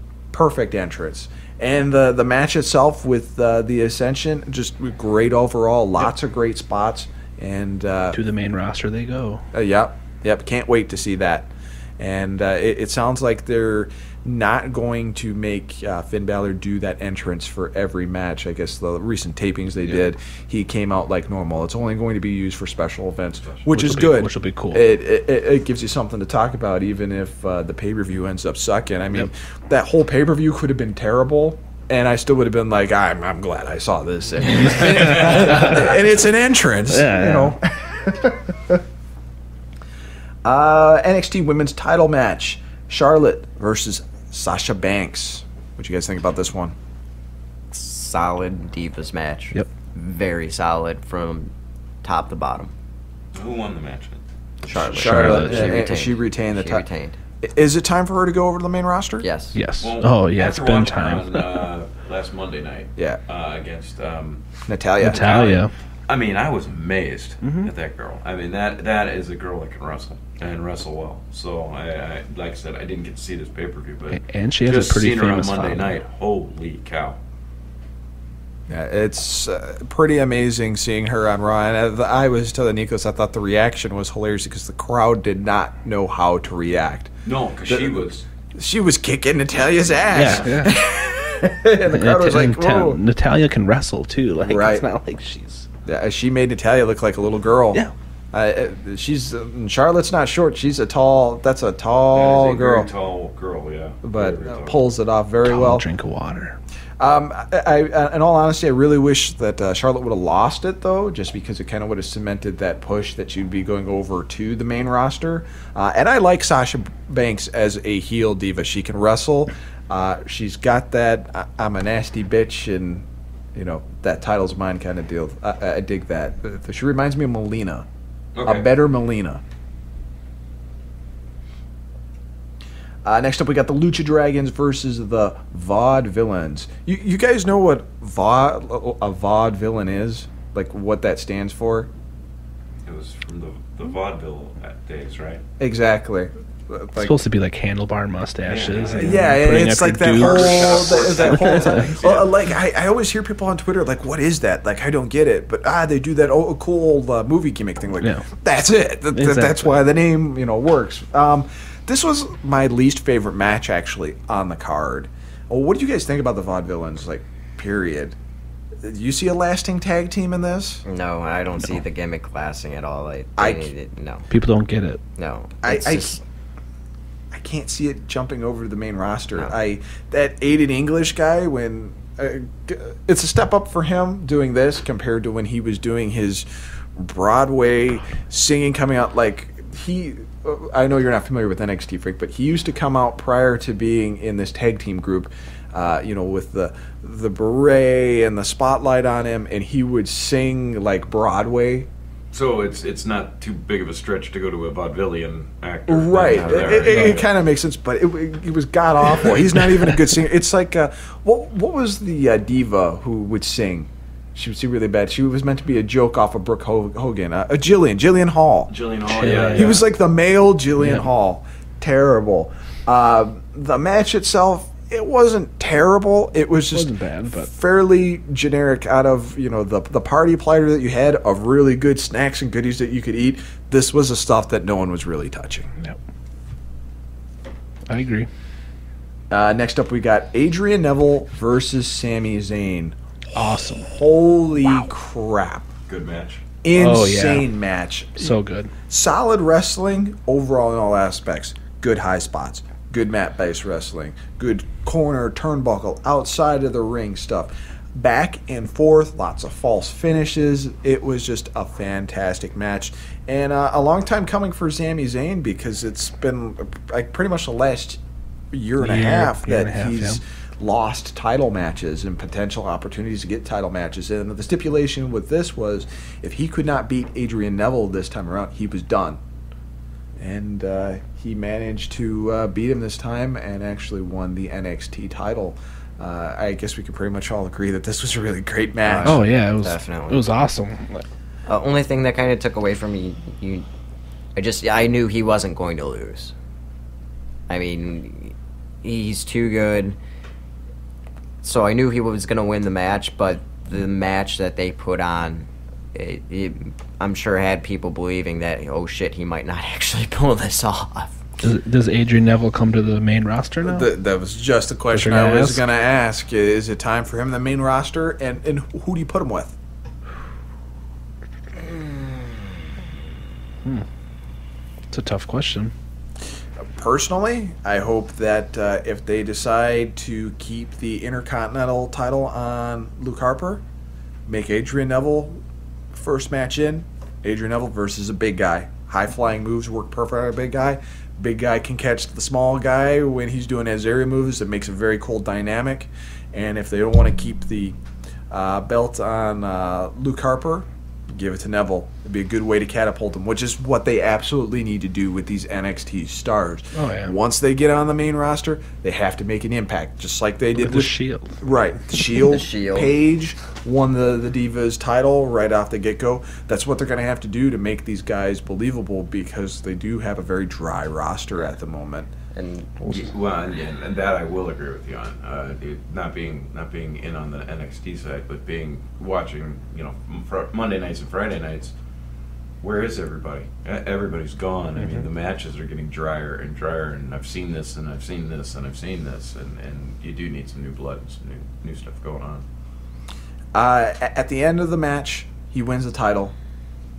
entrance. And the match itself with the Ascension, just great overall, lots of great spots. And to the main roster they go. Yep, can't wait to see that. And it sounds like they're not going to make Finn Balor do that entrance for every match. I guess the recent tapings they did, he came out like normal. It's only going to be used for special events, which is good. Which will be cool. It gives you something to talk about, even if the pay-per-view ends up sucking. I mean, that whole pay-per-view could have been terrible, and I still would have been like, I'm glad I saw this. And it's an entrance, you know. NXT Women's Title match: Charlotte versus Sasha Banks. What do you guys think about this one? Solid Divas match. Yep. Very solid from top to bottom. Who won the match? Charlotte. She retained the title. Retained. Is it time for her to go over to the main roster? Yes. Yes. Well, it's been time. On, last Monday night. Yeah. Against Natalia. I mean, I was amazed at that girl. I mean, that is a girl that can wrestle and wrestle well. So, I like I said, I didn't get to see this pay-per-view, but and she has just a pretty seen her on famous Monday following. night. Holy cow! Yeah, it's pretty amazing seeing her on Raw. And I was telling Nikos, I thought the reaction was hilarious because the crowd did not know how to react. No, because she was kicking Natalia's ass. Yeah. And the crowd was like, whoa. Natalia can wrestle too. Like, Right. It's not like she's. Yeah, she made Natalia look like a little girl. Yeah. She's Charlotte's not short. She's a tall. That's a tall girl. Very tall girl, yeah. But Very tall. pulls it off very Tall well. drink of water. I, in all honesty, I really wish that Charlotte would have lost it, though, just because it kind of would have cemented that push that she'd be going over to the main roster. And I like Sasha Banks as a heel diva. She can wrestle. She's got that I'm a nasty bitch and, you know, that title's mine kind of deal. I dig that. She reminds me of Melina. Okay. A better Melina. Next up, we got the Lucha Dragons versus the Vaudevillains. You guys know what a vaudevillain is? Like, what that stands for? It was from the vaudeville days, right? Exactly. It's supposed to be like handlebar mustaches. and Yeah, putting it's up like your that dukes. whole well, like I always hear people on Twitter like, "What is that?" Like, I don't get it, but they do that cool movie gimmick thing. Like, Yeah. that's it. That's Exactly. why the name works. This was my least favorite match, actually, on the card. Well, what do you guys think about the Vaudevillains, like, period? Do you see a lasting tag team in this? No, I don't see the gimmick lasting at all. No. People don't get it. No. I can't see it jumping over to the main roster. No. That Aiden English guy, when it's a step up for him doing this compared to when he was doing his Broadway singing, coming out like he. I know you're not familiar with NXT Freak, but he used to come out prior to being in this tag team group, with the beret and the spotlight on him, and he would sing like Broadway. So it's not too big of a stretch to go to a vaudevillian actor. Right. It kind of makes sense, but it was god awful. He's not even a good singer. It's like, what was the diva who would sing? She was really bad. She was meant to be a joke off of Brooke Hogan. Jillian Hall. Jillian Hall, yeah. He was like the male Jillian Hall. Terrible. The match itself, it wasn't terrible. It was just wasn't bad, but fairly generic out of, the party platter that you had of really good snacks and goodies that you could eat. This was the stuff that no one was really touching. Yep. I agree. Next up, we got Adrian Neville versus Sami Zayn. Awesome. Holy crap. Good match. Insane match. So good. Solid wrestling overall in all aspects. Good high spots. Good mat-based wrestling. Good corner, turnbuckle, outside of the ring stuff. Back and forth, lots of false finishes. It was just a fantastic match. And a long time coming for Sami Zayn, because it's been pretty much the last year and a half that he's lost title matches and potential opportunities to get title matches. And the stipulation with this was if he could not beat Adrian Neville this time around, he was done. And he managed to beat him this time and actually won the NXT title. I guess we could pretty much all agree that this was a really great match. Oh yeah, it was Definitely. It was awesome. Only thing that kind of took away from me, I knew he wasn't going to lose. I mean, he's too good. So I knew he was going to win the match, but the match that they put on, I'm sure had people believing that, oh shit, he might not actually pull this off. Does Adrian Neville come to the main roster now? That was just a question I was going to ask. Is it time for him in the main roster? And who do you put him with? It's a tough question. Personally, I hope that if they decide to keep the Intercontinental title on Luke Harper, make Adrian Neville first match in. Adrian Neville versus a big guy. High-flying moves work perfect on a big guy. Big guy can catch the small guy when he's doing his area moves. It makes a very cool dynamic. And if they don't want to keep the belt on Luke Harper, give it to Neville. It'd be a good way to catapult him, which is what they absolutely need to do with these NXT stars. Oh, yeah. Once they get on the main roster, they have to make an impact, just like they did With the Shield. Right. The Shield. The Shield. Paige won the Divas title right off the get-go. That's what they're going to have to do to make these guys believable, because they do have a very dry roster at the moment. And and that I will agree with you on. Not being in on the NXT side, but watching, Monday nights and Friday nights. Where is everybody? Everybody's gone. I mean, the matches are getting drier and drier, and I've seen this, and I've seen this, and I've seen this, and you do need some new blood and some new stuff going on. At the end of the match, he wins the title,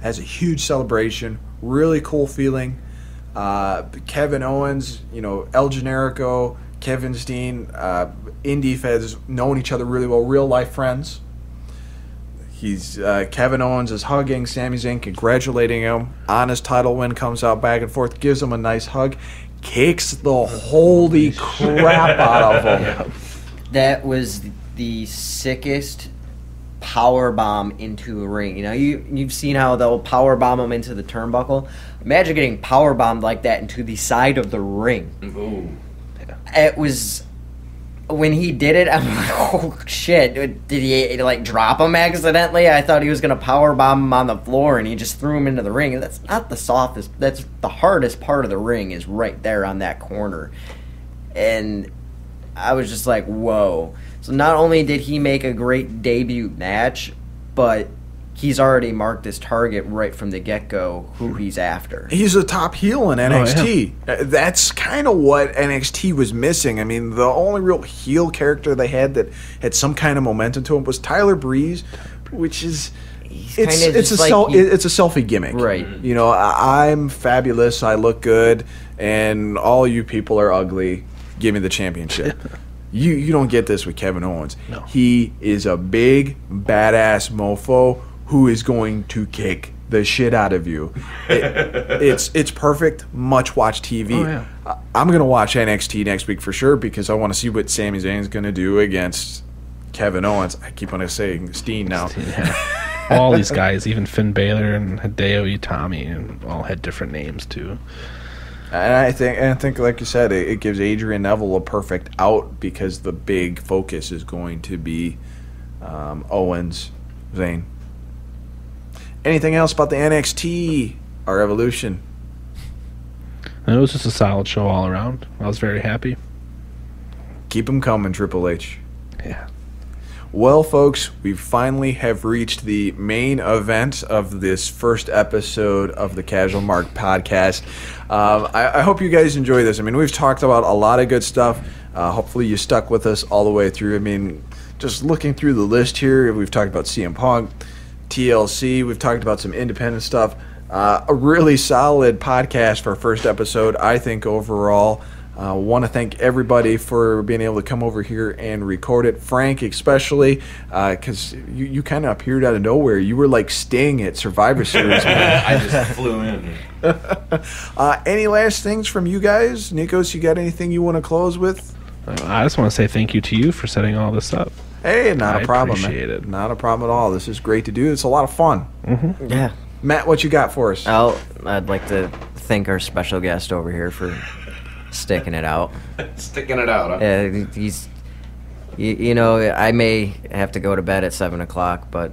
has a huge celebration, really cool feeling. Kevin Owens, El Generico, Kevin Steen, indie feds known each other really well, real life friends. Kevin Owens is hugging Sami Zayn, congratulating him on his title win, comes out back and forth, gives him a nice hug, kicks the holy crap out of him. that was the sickest power bomb into a ring. You've seen how they'll power bomb them into the turnbuckle. Imagine getting power bombed like that into the side of the ring. Ooh. It was, when he did it, I'm like, oh shit! Did he drop him accidentally? I thought he was gonna power bomb him on the floor, and he just threw him into the ring. And that's not the softest. That's the hardest part of the ring, is right there on that corner. And I was just like, whoa. So not only did he make a great debut match, but he's already marked his target right from the get-go who he's after. He's a top heel in NXT. That's kind of what NXT was missing. I mean, the only real heel character they had that had some kind of momentum to him was Tyler Breeze, which is it's a selfie gimmick, right? You know, I'm fabulous, I look good, and all you people are ugly. Give me the championship. You don't get this with Kevin Owens. No. He is a big badass mofo who is going to kick the shit out of you. It's perfect. Much watch TV. Oh, yeah. I'm gonna watch NXT next week for sure because I want to see what Sami Zayn's gonna do against Kevin Owens. I keep on saying Steen now. Yeah. All these guys, even Finn Balor and Hideo Itami, and all had different names too. And I think, like you said, it gives Adrian Neville a perfect out because the big focus is going to be Owens, Zayn. Anything else about the NXT or Evolution? And it was just a solid show all around. I was very happy. Keep them coming, Triple H. Yeah. Well, folks, we finally have reached the main event of this first episode of the Casual Mark podcast. I hope you guys enjoy this. I mean, we've talked about a lot of good stuff. Hopefully you stuck with us all the way through. I mean, just looking through the list here, we've talked about CM Punk, TLC, we've talked about some independent stuff. A really solid podcast for our first episode, I think, overall. Want to thank everybody for being able to come over here and record it. Frank, especially, because you kind of appeared out of nowhere. You were like Sting at Survivor Series. I just flew in. Any last things from you guys? Nikos, you got anything you want to close with? I just want to say thank you to you for setting all this up. Hey, not a problem. Appreciate it. Not a problem at all. This is great to do. It's a lot of fun. Mm-hmm. Yeah. Matt, what you got for us? I'd like to thank our special guest over here for sticking it out. Sticking it out, huh? Yeah, you know, I may have to go to bed at 7 o'clock, but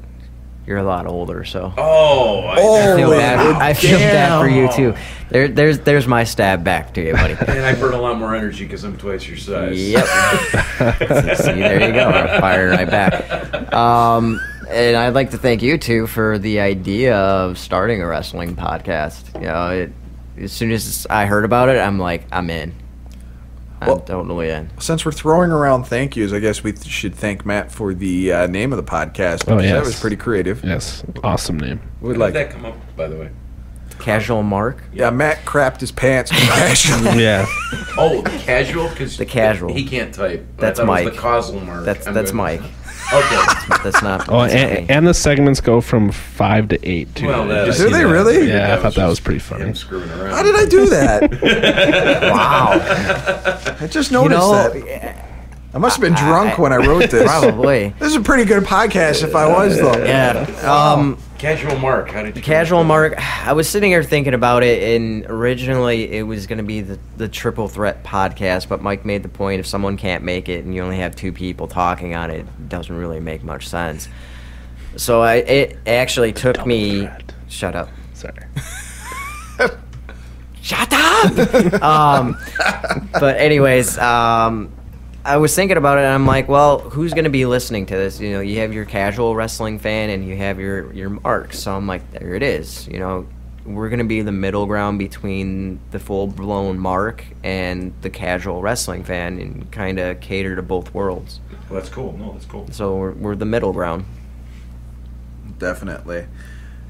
you're a lot older, so. I feel bad. I feel bad for you damn. too. There's my stab back to you, buddy. And I burn a lot more energy because I'm twice your size. Yep. See, there you go. I'm firing right back. And I'd like to thank you two for the idea of starting a wrestling podcast. You know, as soon as I heard about it, I'm like, I'm in. I'm totally in. Since we're throwing around thank yous, I guess we should thank Matt for the name of the podcast. Because that was pretty creative. Yes, awesome name. How did that come up, by the way? Casual Mark. Yeah, Matt crapped his pants. Yeah. Oh, the casual? Because The casual. He can't type. That's I thought it was Mike. the causal mark. That's Mike. Okay. That's not. Oh, that's not me. and the segments go from 5 to 8 too. Well, Did you that- see Do they that? really? Yeah, I thought that was pretty funny. Him screwing around. How did I do that? Wow. I just You noticed know, that. I must have been drunk when I wrote this. probably. This is a pretty good podcast if I was, though. Yeah. Casual Mark. How did you Casual Mark. I was sitting here thinking about it, and originally it was going to be the Triple Threat podcast, but Mike made the point if someone can't make it and you only have two people talking on it, it doesn't really make much sense. So it actually took me. Threat. Shut up. Sorry. Shut up. But anyways, I was thinking about it, and I'm like, well, who's going to be listening to this? You know, you have your casual wrestling fan, and you have your marks. So I'm like, there it is. You know, we're going to be the middle ground between the full-blown mark and the casual wrestling fan, and kind of cater to both worlds. Well, that's cool. No, that's cool. So we're the middle ground. Definitely.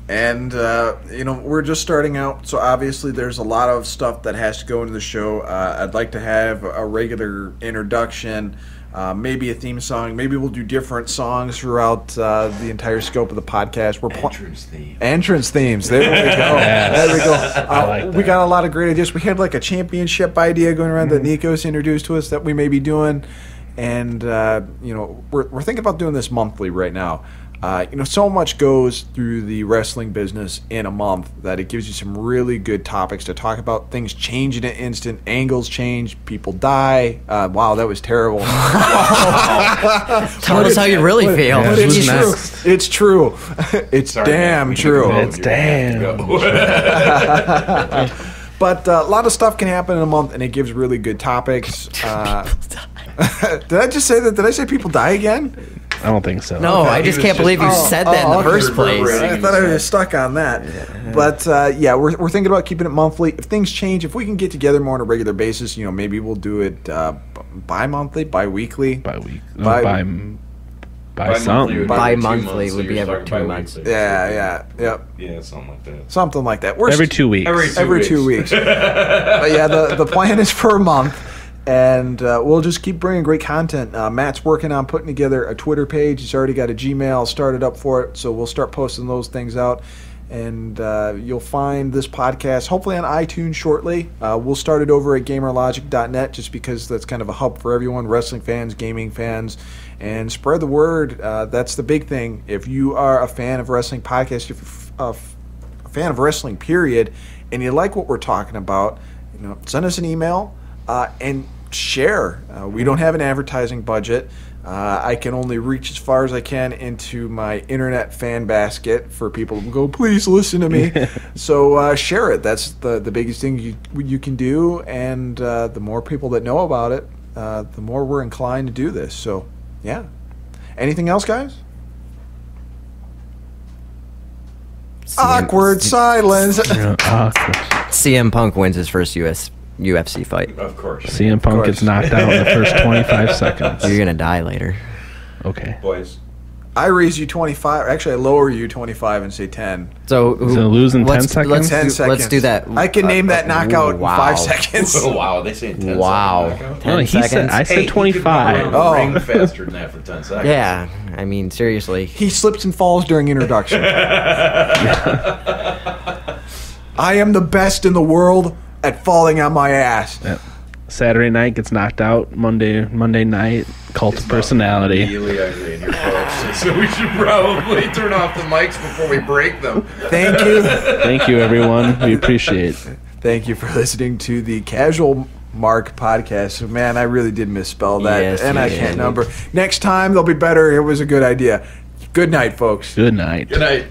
And, we're just starting out, so obviously there's a lot of stuff that has to go into the show. I'd like to have a regular introduction, maybe a theme song. Maybe we'll do different songs throughout the entire scope of the podcast. Entrance themes. There we go. Yes. There we go. I like We that. got a lot of great ideas. We had like a championship idea going around that Nikos introduced to us that we may be doing. And, we're thinking about doing this monthly right now. So much goes through the wrestling business in a month that it gives you some really good topics to talk about. Things change in an instant. Angles change. People die. Wow, that was terrible. Tell us how you really feel. But it's Who's true. next? It's true. It's Sorry, damn man, we true. took a It's vote. You're gonna have to go. But a lot of stuff can happen in a month, and it gives really good topics. Did I just say that? Did I say people die again? I don't think so. No, I just can't believe you said that in the first place. I thought I was stuck on that. But yeah, we're thinking about keeping it monthly. If things change, if we can get together more on a regular basis, maybe we'll do it bi-monthly, bi-weekly. Bi-monthly would be every 2 months. Yeah, something like that. Every 2 weeks. Every 2 weeks. But yeah, the plan is for a month. And we'll just keep bringing great content. Matt's working on putting together a Twitter page. He's already got a Gmail started up for it, so we'll start posting those things out. And you'll find this podcast hopefully on iTunes shortly. We'll start it over at GamerLogic.net just because that's kind of a hub for everyone, wrestling fans, gaming fans, and spread the word. That's the big thing. If you are a fan of wrestling podcasts, if you're a fan of wrestling, period, and you like what we're talking about, send us an email and share. We don't have an advertising budget. I can only reach as far as I can into my internet fan basket for people to go, please listen to me. So share it. That's the biggest thing you can do. And the more people that know about it, the more we're inclined to do this. So, yeah. Anything else, guys? Awkward silence. CM Punk wins his first UFC fight. Of course. CM Punk gets knocked out in the first 25 seconds. You're going to die later. Okay. Boys. I raise you 25. Actually, I lower you 25 and say 10. So lose in 10 seconds? 10 seconds. Let's do that. I can name that knockout in 5 seconds. Wow, they say 10 seconds. Wow. 10 seconds? I said 25. Oh. Ring faster than that for 10 seconds. Yeah. I mean, seriously. He slips and falls during introduction. I am the best in the world at falling on my ass. Yep. Saturday night gets knocked out. Monday night, cult of personality. Really ugly in here, folks. So we should probably turn off the mics before we break them. Thank you. Thank you, everyone. We appreciate it. Thank you for listening to the Casual Mark podcast. Man, I really did misspell that, Yes, and I you can't did. number. Next time, they'll be better. It was a good idea. Good night, folks. Good night. Good night.